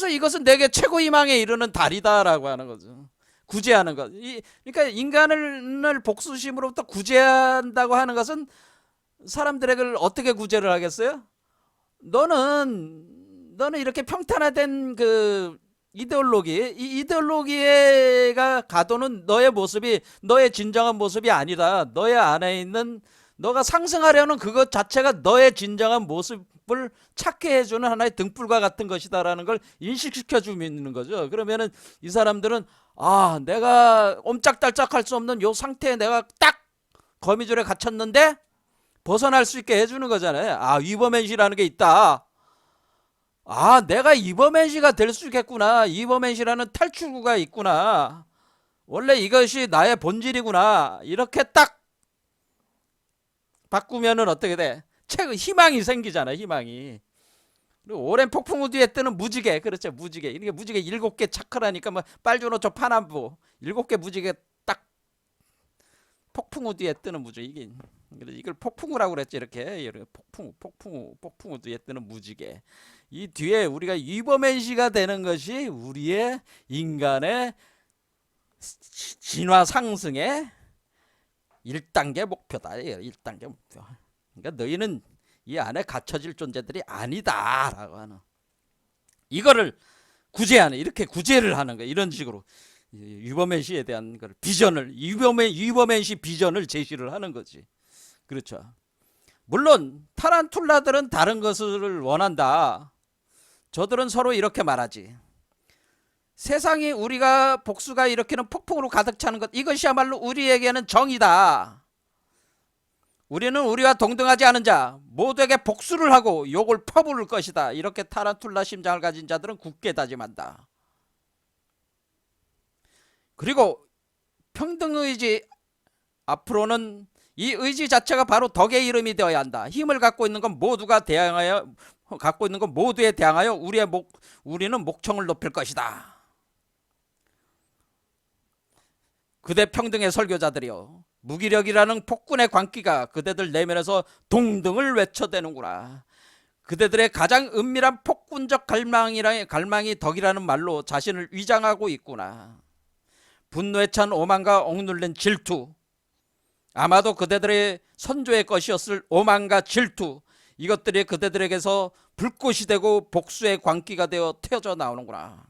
이것은 내게 최고 희망에 이르는 달이다라고 하는 거죠. 구제하는 것. 그러니까 인간을 복수심으로부터 구제한다고 하는 것은 사람들에게 어떻게 구제를 하겠어요? 너는 이렇게 평탄화된 그 이 이데올로기가 가도는 너의 모습이 너의 진정한 모습이 아니다. 너의 안에 있는 너가 상승하려는 그것 자체가 너의 진정한 모습을 찾게 해주는 하나의 등불과 같은 것이다라는 걸 인식시켜 주는 거죠. 그러면은 이 사람들은 내가 옴짝달짝할 수 없는 요 상태에 내가 딱 거미줄에 갇혔는데 벗어날 수 있게 해주는 거잖아요. 위버맨시라는 게 있다. 내가 이버맨시가 될 수 있겠구나. 이버맨시라는 탈출구가 있구나. 원래 이것이 나의 본질이구나. 이렇게 딱 바꾸면은 어떻게 돼? 희망이 생기잖아. 희망이. 그리고 오랜 폭풍 뒤에 뜨는 무지개. 그렇죠. 무지개. 이게 무지개 7개 차크라니까 뭐 빨주노초 파남보 7개 무지개 딱 폭풍 뒤에 뜨는 무지개. 이걸 폭풍우라고 그랬지. 이렇게 폭풍우 뒤에 뜨는 무지개. 이 뒤에 우리가 위버맨시가 되는 것이 우리의 인간의 진화 상승의 1단계 목표다. 1단계 목표. 그러니까 너희는 이 안에 갇혀질 존재들이 아니다라고 하는, 이거를 구제하는, 이렇게 구제를 하는 거야. 이런 식으로 위버맨시에 대한 걸 비전을 위버맨시 비전을 제시를 하는 거지. 그렇죠. 물론 타란툴라들은 다른 것을 원한다. 저들은 서로 이렇게 말하지. 세상이 우리가 복수가 일으키는 폭풍으로 가득 차는 것, 이것이야말로 우리에게는 정이다. 우리는 우리와 동등하지 않은 자 모두에게 복수를 하고 욕을 퍼부을 것이다. 이렇게 타란툴라 심장을 가진 자들은 굳게 다짐한다. 그리고 평등의지, 앞으로는 이 의지 자체가 바로 덕의 이름이 되어야 한다. 힘을 갖고 있는 건 모두에 대항하여 우리는 목청을 높일 것이다. 그대 평등의 설교자들이여, 무기력이라는 폭군의 광기가 그대들 내면에서 동등을 외쳐대는구나. 그대들의 가장 은밀한 폭군적 갈망이 덕이라는 말로 자신을 위장하고 있구나. 분노에 찬 오만과 억눌린 질투, 아마도 그대들의 선조의 것이었을 오만과 질투, 이것들이 그대들에게서 불꽃이 되고 복수의 광기가 되어 튀어져 나오는구나.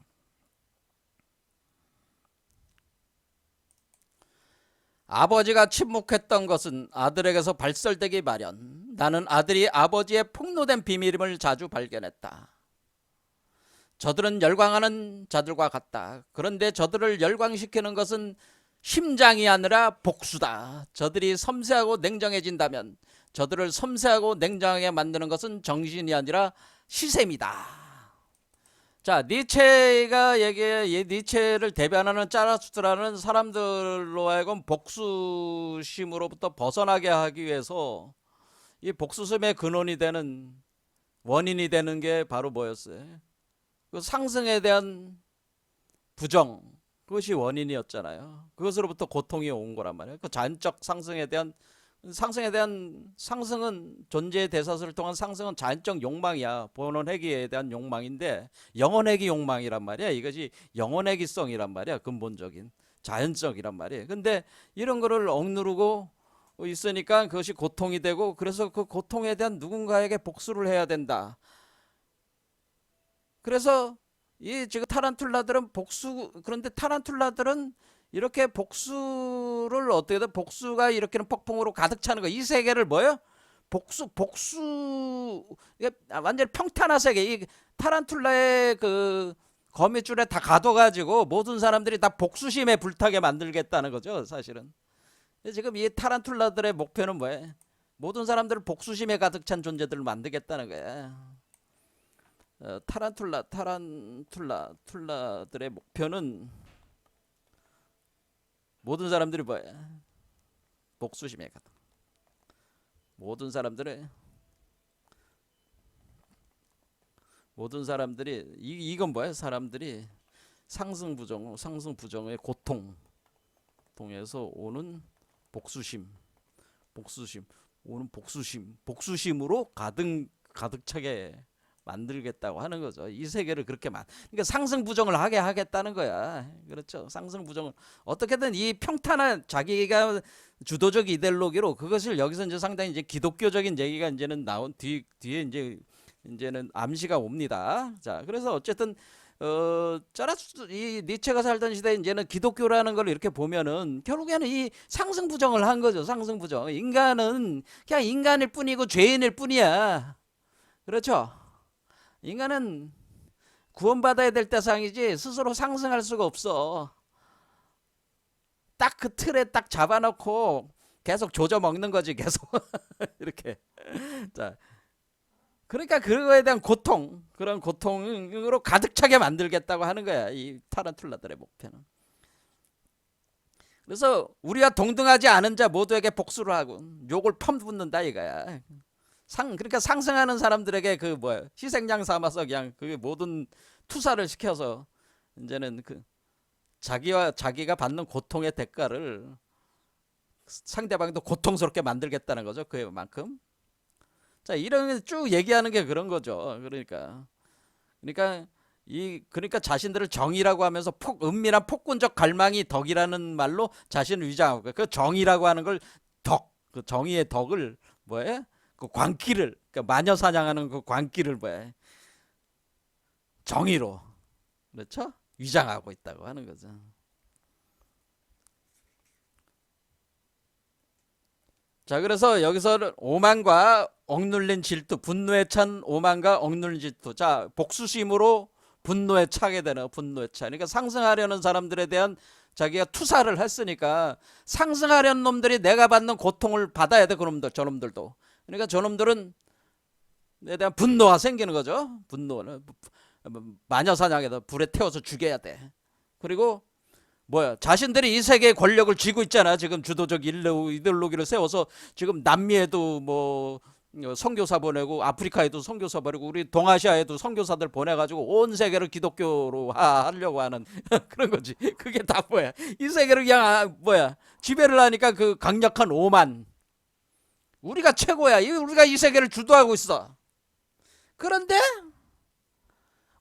아버지가 침묵했던 것은 아들에게서 발설되기 마련. 나는 아들이 아버지의 폭로된 비밀임을 자주 발견했다. 저들은 열광하는 자들과 같다. 그런데 저들을 열광시키는 것은 심장이 아니라 복수다. 저들이 섬세하고 냉정해진다면 저들을 섬세하고 냉정하게 만드는 것은 정신이 아니라 시샘이다. 자, 니체가 얘기해, 니체를 대변하는 짜라투트라는 사람들로 하여금 복수심으로부터 벗어나게 하기 위해서 이 복수심의 근원이 되는 원인이 되는 게 바로 뭐였어요? 그 상승에 대한 부정, 그것이 원인이었잖아요. 그것으로부터 고통이 온 거란 말이에요. 그 자연적 상승은 존재의 대사슬을 통한 상승은 자연적 욕망이야. 본원회귀에 대한 욕망인데 영혼회귀 욕망이란 말이야. 이것이 영혼회귀성이란 말이야. 근본적인 자연적이란 말이에요. 근데 이런 거를 억누르고 있으니까 그것이 고통이 되고, 그래서 그 고통에 대한 누군가에게 복수를 해야 된다. 그래서 이 지금 타란툴라들은 그런데 타란툴라들은 이렇게 복수를 어떻게든, 복수가 이렇게는 폭풍으로 가득 차는 거. 이 세계를 뭐요? 이게 완전히 평탄화 세계. 이 타란툴라의 그 거미줄에 다 가둬가지고 모든 사람들이 다 복수심에 불타게 만들겠다는 거죠, 사실은. 지금 이 타란툴라들의 목표는 뭐예요? 모든 사람들을 복수심에 가득 찬 존재들을 만들겠다는 거야. 타란툴라들의 목표는 모든 사람들이 뭐야? 복수심에 가득. 모든 사람들이 이건 뭐야? 사람들이 상승부정의 고통 통해서 오는 복수심으로 가득 차게 만들겠다고 하는 거죠. 이 세계를 그러니까 상승부정을 하게 하겠다는 거야. 그렇죠. 상승부정을 어떻게든 이 평탄한 자기가 주도적 이데올로기로, 그것을 여기서 이제 상당히 이제 기독교적인 얘기가 이제는 나온 뒤에 이제는 암시가 옵니다. 자, 그래서 어쨌든 이 니체가 살던 시대에 이제는 기독교라는 걸 이렇게 보면은 결국에는 이 상승부정을 한 거죠. 상승부정. 인간은 그냥 인간일 뿐이고 죄인일 뿐이야. 그렇죠. 인간은 구원받아야 될 대상이지 스스로 상승할 수가 없어. 딱 그 틀에 딱 잡아놓고 계속 조져 먹는 거지, 계속. 이렇게. 자, 그러니까 그거에 대한 그런 고통으로 가득 차게 만들겠다고 하는 거야, 이 타란툴라들의 목표는. 그래서 우리와 동등하지 않은 자 모두에게 복수를 하고 욕을 퍼붓는다 이거야. 그러니까 상승하는 사람들에게 그 뭐야, 희생양 삼아서 그냥 그 모든 투사를 시켜서 이제는 그 자기가 받는 고통의 대가를 상대방도 고통스럽게 만들겠다는 거죠. 그만큼. 자, 이런 쭉 얘기하는 게 그런 거죠. 그러니까 자신들을 정의라고 하면서 은밀한 폭군적 갈망이 덕이라는 말로 자신을 위장하고, 그 정의라고 하는 걸 그 정의의 덕을 뭐예요? 그 광기를, 그러니까 마녀 사냥하는 그 광기를 뭐예요? 정의로, 그렇죠? 위장하고 있다고 하는 거죠. 자, 그래서 여기서 오만과 억눌린 질투, 분노에 찬 오만과 억눌린 질투. 자, 복수심으로 분노에 차게 되는, 분노에 차. 그러니까 상승하려는 사람들에 대한 자기가 투사를 했으니까 상승하려는 놈들이 내가 받는 고통을 받아야 돼, 저놈들도. 그러니까 저놈들은 에 대한 분노가 생기는 거죠. 분노는 마녀사냥에다 불에 태워서 죽여야 돼. 그리고 뭐야, 자신들이 이 세계의 권력을 쥐고 있잖아. 지금 주도적 이데올로기를 세워서 지금 남미에도 뭐 선교사 보내고, 아프리카에도 선교사 보내고, 우리 동아시아에도 선교사들 보내가지고 온 세계를 기독교로 하려고 하는 그런 거지. 그게 다 뭐야, 이 세계를 그냥 지배를 하니까 그 강력한 오만. 우리가 최고야. 우리가 이 세계를 주도하고 있어. 그런데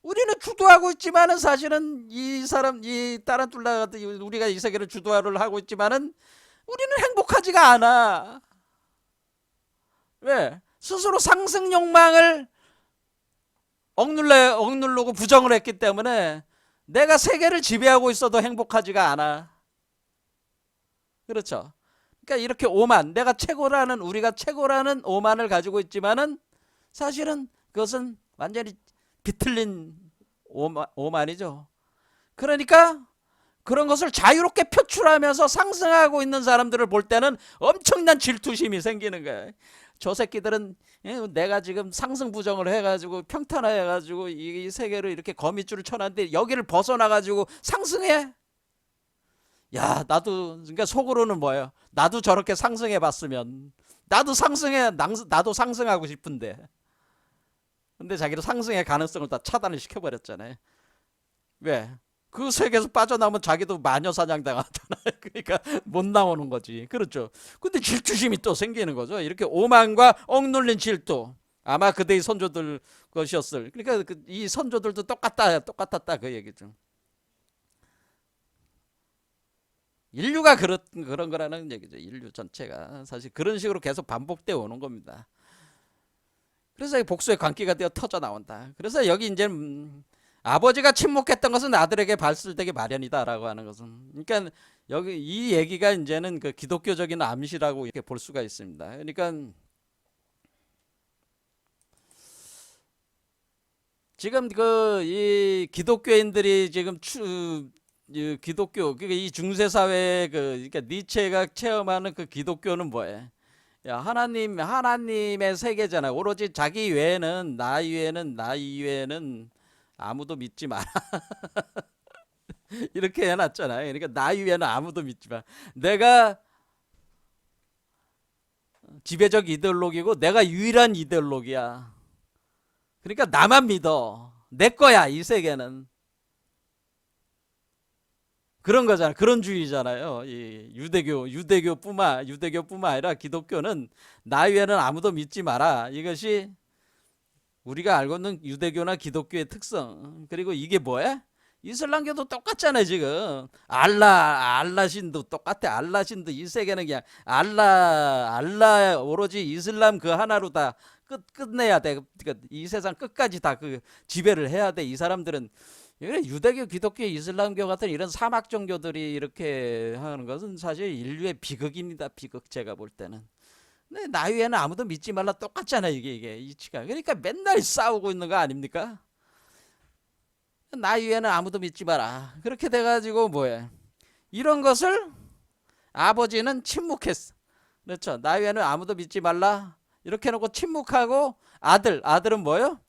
우리는 주도하고 있지만은 사실은 이 타란툴라 같은, 우리가 이 세계를 주도를 하고 있지만은 우리는 행복하지가 않아. 왜? 스스로 상승 욕망을 억누르고 부정을 했기 때문에 내가 세계를 지배하고 있어도 행복하지가 않아. 그렇죠? 그러니까 이렇게 우리가 최고라는 오만을 가지고 있지만은 사실은 그것은 완전히 비틀린 오만이죠. 그러니까 그런 것을 자유롭게 표출하면서 상승하고 있는 사람들을 볼 때는 엄청난 질투심이 생기는 거예요. 저 새끼들은 내가 지금 상승부정을 해가지고 평탄화해가지고 이 세계로 이렇게 거미줄을 쳐놨는데 여기를 벗어나가지고 상승해? 야, 나도 그러니까 속으로는 뭐예요? 나도 저렇게 상승해봤으면 나도 나도 상승하고 싶은데. 근데 자기도 상승의 가능성을 다 차단을 시켜버렸잖아요. 왜? 그 세계에서 빠져나오면 자기도 마녀 사냥 당하잖아요. 그러니까 못 나오는 거지. 그렇죠. 근데 질투심이 또 생기는 거죠. 이렇게 오만과 억눌린 질투. 아마 그대의 선조들 것이었을. 그러니까 이 선조들도 똑같았다 그 얘기죠. 인류가 그런 거라는 얘기죠. 인류 전체가 사실 그런 식으로 계속 반복되어 오는 겁니다. 그래서 복수의 광기가 되어 터져 나온다. 그래서 여기 이제 아버지가 침묵했던 것은 아들에게 발설되기 마련이다라고 하는 것은, 그러니까 여기 이 얘기가 이제는 그 기독교적인 암시라고 이렇게 볼 수가 있습니다. 그러니까 지금 그 이 기독교인들이 지금 기독교 이 중세 사회의 그러니까 니체가 체험하는 그 기독교는 뭐예요? 야, 하나님의 세계잖아요. 오로지 자기 외에는 나 이외에는 아무도 믿지 마라. 이렇게 해놨잖아요. 그러니까 나 이외에는 아무도 믿지 마. 내가 지배적 이데올로기고 내가 유일한 이데올로기야. 그러니까 나만 믿어. 내 거야 이 세계는. 그런 거잖아. 그런 주의잖아요. 이 유대교뿐만 아니라 기독교는 나 외에는 아무도 믿지 마라. 이것이 우리가 알고 있는 유대교나 기독교의 특성. 그리고 이게 뭐야? 이슬람교도 똑같잖아요. 지금 알라 신도 똑같아. 알라 신도 이 세계는 그냥 알라 오로지 이슬람 그 하나로 다 끝내야 돼. 그러니까 이 세상 끝까지 다 그 지배를 해야 돼. 이 사람들은 유대교, 기독교, 이슬람교 같은 이런 사막 종교들이 이렇게 하는 것은 사실 인류의 비극입니다. 비극 제가 볼 때는. 근데 나 위에는 아무도 믿지 말라 똑같잖아 이게 이치가. 그러니까 맨날 싸우고 있는 거 아닙니까? 나 위에는 아무도 믿지 마라. 그렇게 돼가지고 뭐야? 이런 것을 아버지는 침묵했어. 그렇죠. 나 위에는 아무도 믿지 말라. 이렇게 해놓고 침묵하고 아들은 뭐요?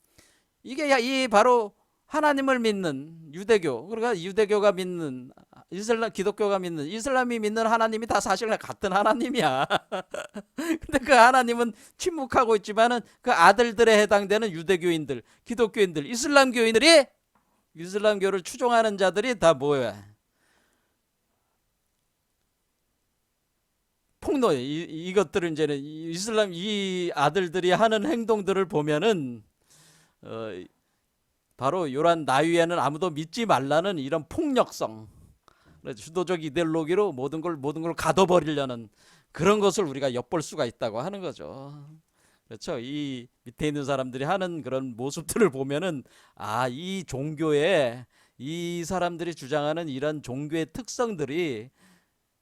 이게 이 바로 하나님을 믿는 유대교, 그러니까 유대교가 믿는 기독교가 믿는 이슬람이 믿는 하나님이 다 사실 같은 하나님이야. 근데 그 하나님은 침묵하고 있지만은 그 아들들에 해당되는 유대교인들, 기독교인들, 이슬람교를 추종하는 자들이 다 뭐야? 폭로. 이것들을 이제는 이슬람 이 아들들이 하는 행동들을 보면은 바로 이러한 나 위에는 아무도 믿지 말라는 이런 폭력성, 주도적 이데올로기로 모든 걸 가둬버리려는 그런 것을 우리가 엿볼 수가 있다고 하는 거죠. 그렇죠. 이 밑에 있는 사람들이 하는 그런 모습들을 보면은 이 종교에 이 사람들이 주장하는 이런 종교의 특성들이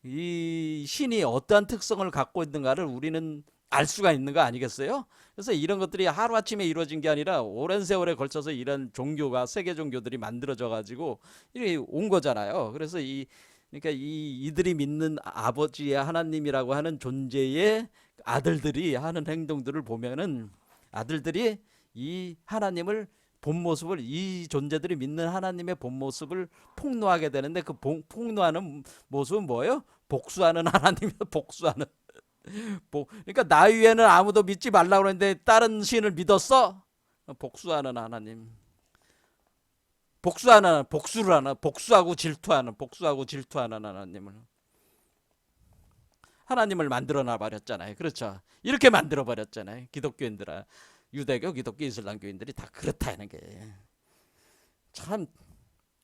이 신이 어떠한 특성을 갖고 있는가를 우리는 알 수가 있는 거 아니겠어요? 그래서 이런 것들이 하루아침에 이루어진 게 아니라 오랜 세월에 걸쳐서 이런 종교가 세계 종교들이 만들어져 가지고 이렇게 온 거잖아요. 그래서 그러니까 이들이 믿는 아버지의 하나님이라고 하는 존재의 아들들이 하는 행동들을 보면은 아들들이 이 하나님을 본 모습을 이 존재들이 믿는 하나님의 본 모습을 폭로하게 되는데 그 폭로하는 모습은 뭐예요? 복수하는 하나님이다. 복수하는. 그러니까 나 위에는 아무도 믿지 말라고 그러는데 다른 신을 믿었어? 복수하는 하나님. 복수하고 질투하는 하나님을 만들어놔 버렸잖아요. 그렇죠. 이렇게 만들어 버렸잖아요. 기독교인들아, 유대교, 기독교, 이슬람교인들이 다 그렇다는 게 참.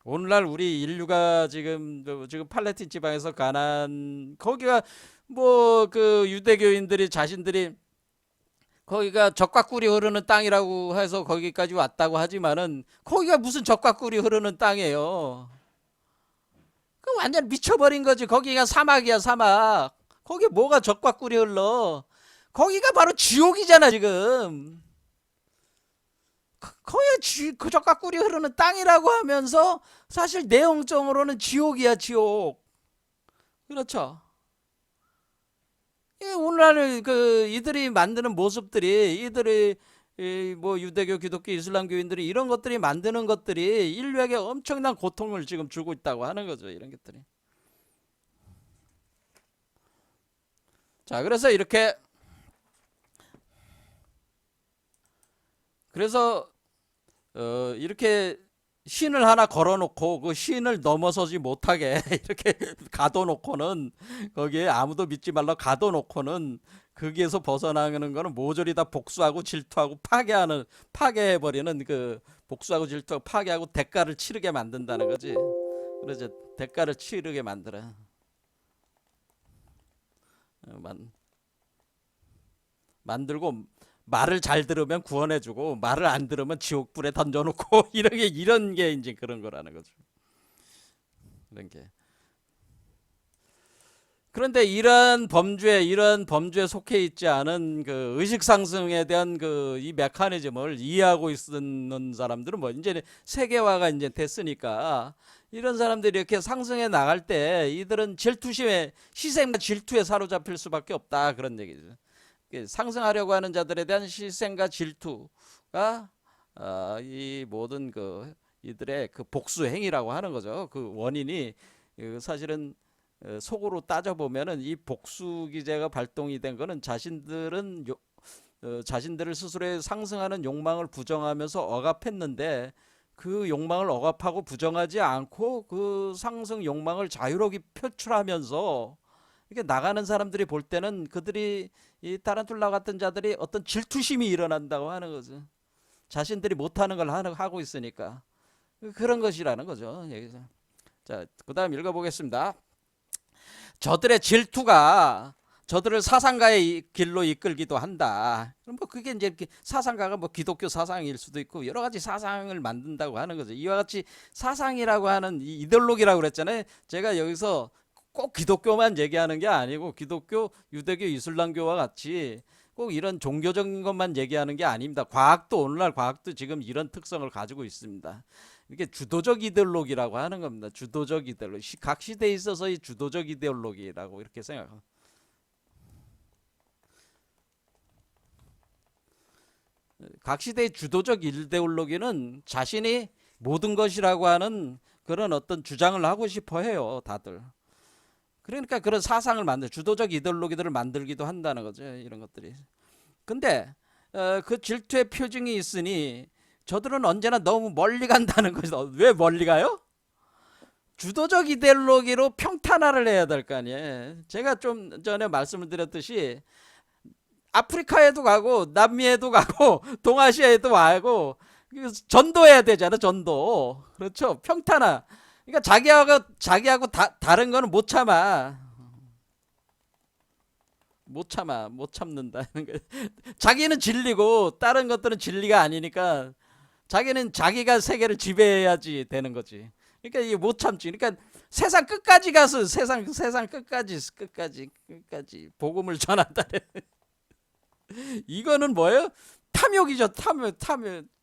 오늘날 우리 인류가 지금 팔레스틴 지방에서 가난 거기가 뭐 그 유대교인들이 자신들이 거기가 젖과 꿀이 흐르는 땅이라고 해서 거기까지 왔다고 하지만은 거기가 무슨 젖과 꿀이 흐르는 땅이에요. 그 완전 미쳐버린 거지. 거기가 사막이야, 사막. 거기 뭐가 젖과 꿀이 흘러? 거기가 바로 지옥이잖아 지금. 거의 그 젖과 꿀이 흐르는 땅이라고 하면서 사실 내용적으로는 지옥이야, 지옥. 그렇죠. 오늘날 그 이들이 만드는 모습들이 이들이 뭐 유대교, 기독교, 이슬람교인들이 이런 것들이 만드는 것들이 인류에게 엄청난 고통을 지금 주고 있다고 하는 거죠. 이런 것들이. 자, 그래서 이렇게 신을 하나 걸어놓고 그 신을 넘어서지 못하게 이렇게 가둬놓고는, 거기에 아무도 믿지 말라 가둬놓고는, 거기에서 벗어나는 거는 모조리 다 복수하고 질투하고 파괴해버리는, 그 복수하고 질투하고 파괴하고 대가를 치르게 만든다는 거지. 그래서 대가를 치르게 만들어. 만, 만들고, 말을 잘 들으면 구원해주고 말을 안 들으면 지옥불에 던져놓고 이런 게 이제 그런 거라는 거죠. 그런 게. 그런데 이런 범주에 속해 있지 않은 그 의식 상승에 대한 그 이 메커니즘을 이해하고 있는 사람들은 뭐 이제 세계화가 이제 됐으니까, 이런 사람들이 이렇게 상승해 나갈 때 이들은 질투심에, 희생과 질투에 사로잡힐 수밖에 없다, 그런 얘기죠. 상승하려고 하는 자들에 대한 희생과 질투가 이 모든 그 이들의 그 복수 행위라고 하는 거죠. 그 원인이 사실은 속으로 따져보면은 이 복수 기제가 발동이 된 거는 자신들을 스스로의 상승하는 욕망을 부정하면서 억압했는데, 그 욕망을 억압하고 부정하지 않고 그 상승 욕망을 자유롭게 표출하면서 이렇게 나가는 사람들이 볼 때는, 그들이 이 타란툴라 같은 자들이 어떤 질투심이 일어난다고 하는 거죠. 자신들이 못하는 걸 하고 있으니까. 그런 것이라는 거죠. 여기서. 자, 그 다음 읽어보겠습니다. 저들의 질투가 저들을 사상가의 길로 이끌기도 한다. 뭐 그게 이제 사상가가 뭐 기독교 사상일 수도 있고 여러 가지 사상을 만든다고 하는 거죠. 이와 같이 사상이라고 하는 이 이데올로기라고 그랬잖아요. 제가 여기서 꼭 기독교만 얘기하는 게 아니고, 기독교, 유대교, 이슬람교와 같이 꼭 이런 종교적인 것만 얘기하는 게 아닙니다. 오늘날 과학도 지금 이런 특성을 가지고 있습니다. 이게 주도적 이데올로기라고 하는 겁니다. 주도적 이데올로기. 각 시대에 있어서의 주도적 이데올로기라고 이렇게 생각합니다. 각 시대의 주도적 이데올로기는 자신이 모든 것이라고 하는 그런 어떤 주장을 하고 싶어 해요, 다들. 그러니까 그런 사상을 주도적 이데올로기들을 만들기도 한다는 거죠, 이런 것들이. 근데 그 질투의 표징이 있으니 저들은 언제나 너무 멀리 간다는 거죠. 왜 멀리 가요? 주도적 이데올로기로 평탄화를 해야 될 거 아니에요. 제가 좀 전에 말씀을 드렸듯이 아프리카에도 가고 남미에도 가고 동아시아에도 가고 전도해야 되잖아, 전도. 그렇죠. 평탄화. 그러니까 자기하고 다른 거는 못 참는다는 거예요. 자기는 진리고 다른 것들은 진리가 아니니까 자기는 자기가 세계를 지배해야지 되는 거지. 그러니까 이게 못 참지. 그러니까 세상 끝까지 가서 세상 끝까지 복음을 전한다. 이거는 뭐예요? 탐욕이죠. 탐욕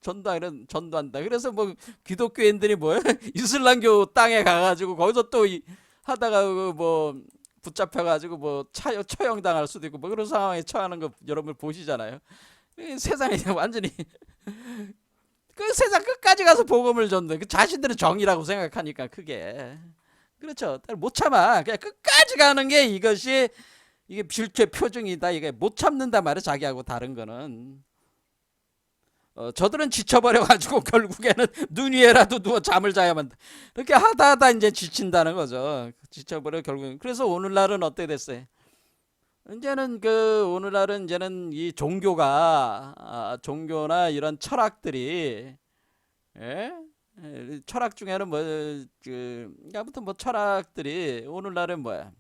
전도한다. 그래서 뭐 기독교인들이 뭐예요? 이슬람교 땅에 가가지고 거기서 또 하다가 뭐 붙잡혀가지고 뭐 처형당할 수도 있고 뭐 그런 상황에 처하는 거 여러분 보시잖아요. 세상에 완전히 그 세상 끝까지 가서 복음을 전도. 그 자신들은 정의라고 생각하니까 크게. 그렇죠. 못 참아. 그냥 끝까지 가는 게 이게 질투의 표정이다. 이게 못 참는다 말이야. 자기하고 다른 거는. 저들은 지쳐버려가지고 결국에는 눈 위에라도 누워 잠을 자야만 이렇게 하다 이제 지친다는 거죠. 지쳐버려 결국엔. 그래서 오늘날은 어떻게 됐어요? 오늘날은 이제는 이 종교나 이런 철학들이, 예? 철학 중에는 아무튼 뭐 철학들이 오늘날은 뭐야?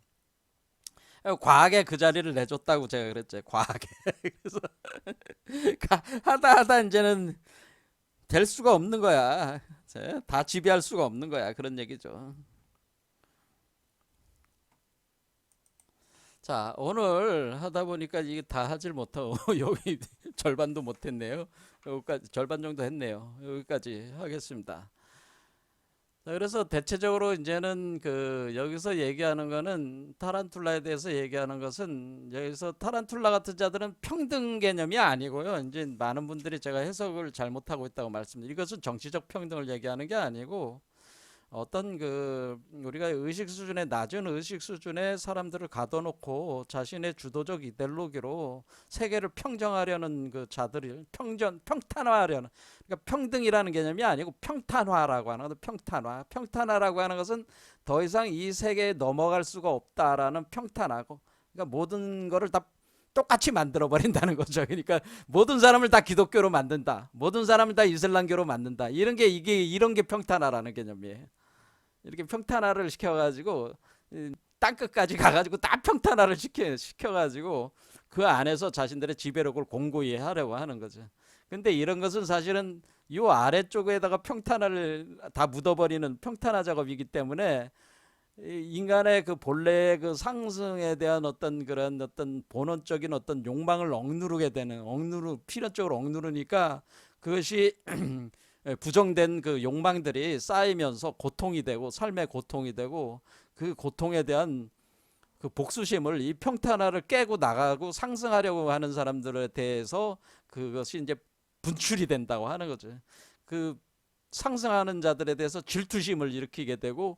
과학에 그 자리를 내줬다고 제가 그랬죠. 과학에. 그래서 하다 이제는 될 수가 없는 거야. 다 지배할 수가 없는 거야. 그런 얘기죠. 자, 오늘 하다 보니까 이게 다 하질 못하고 여기 절반도 못했네요. 여기까지 절반 정도 했네요. 여기까지 하겠습니다. 자, 그래서 대체적으로 이제는 그 여기서 얘기하는 거는 타란툴라에 대해서 얘기하는 것은 여기서 타란툴라 같은 자들은 평등 개념이 아니고요. 이제 많은 분들이 제가 해석을 잘못하고 있다고 말씀드린 이것은 정치적 평등을 얘기하는 게 아니고 어떤 그 우리가 의식 수준의 낮은 의식 수준의 사람들을 가둬놓고 자신의 주도적 이데올로기로 세계를 평정하려는 그 자들을 평탄화하려는 그러니까 평등이라는 개념이 아니고 평탄화라고 하는 것 평탄화라고 하는 것은 더 이상 이 세계에 넘어갈 수가 없다라는 평탄하고 그러니까 모든 거를 다 똑같이 만들어 버린다는 거죠. 그러니까 모든 사람을 다 기독교로 만든다. 모든 사람을 다 이슬람교로 만든다. 이런 게 평탄화라는 개념이에요. 이렇게 평탄화를 시켜가지고 땅끝까지 가가지고 다 평탄화를 시켜가지고 그 안에서 자신들의 지배력을 공고히 하려고 하는 거죠. 근데 이런 것은 사실은 이 아래쪽에다가 평탄화를 다 묻어버리는 평탄화 작업이기 때문에 인간의 그 본래의 그 상승에 대한 어떤 그런 어떤 본원적인 어떤 욕망을 억누르게 되는 필연적으로 억누르니까 그것이 부정된 그 욕망들이 쌓이면서 고통이 되고 삶의 고통이 되고 그 고통에 대한 그 복수심을 이 평탄화를 깨고 나가고 상승하려고 하는 사람들에 대해서 그것이 이제 분출이 된다고 하는 거죠. 그 상승하는 자들에 대해서 질투심을 일으키게 되고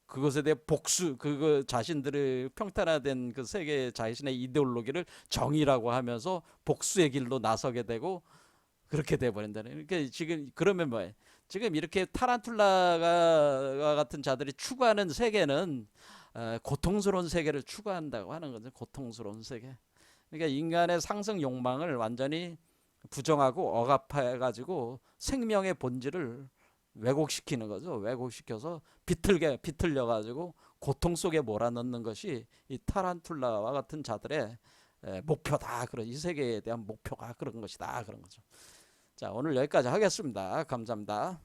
그것에 대해 복수, 그거 자신들의 평탄화된 그 세계 자신의 이데올로기를 정의라고 하면서 복수의 길로 나서게 되고 그렇게 돼 버린다는. 그러니까 지금 그러면 뭐예요? 지금 이렇게 타란툴라가 같은 자들이 추구하는 세계는 고통스러운 세계를 추구한다고 하는 거죠. 고통스러운 세계. 그러니까 인간의 상승 욕망을 완전히 부정하고 억압해가지고 생명의 본질을 왜곡시키는 거죠. 왜곡시켜서 비틀려가지고 고통 속에 몰아넣는 것이 이 타란툴라와 같은 자들의 목표다. 그런 이 세계에 대한 목표가 그런 것이다. 그런 거죠. 자, 오늘 여기까지 하겠습니다. 감사합니다.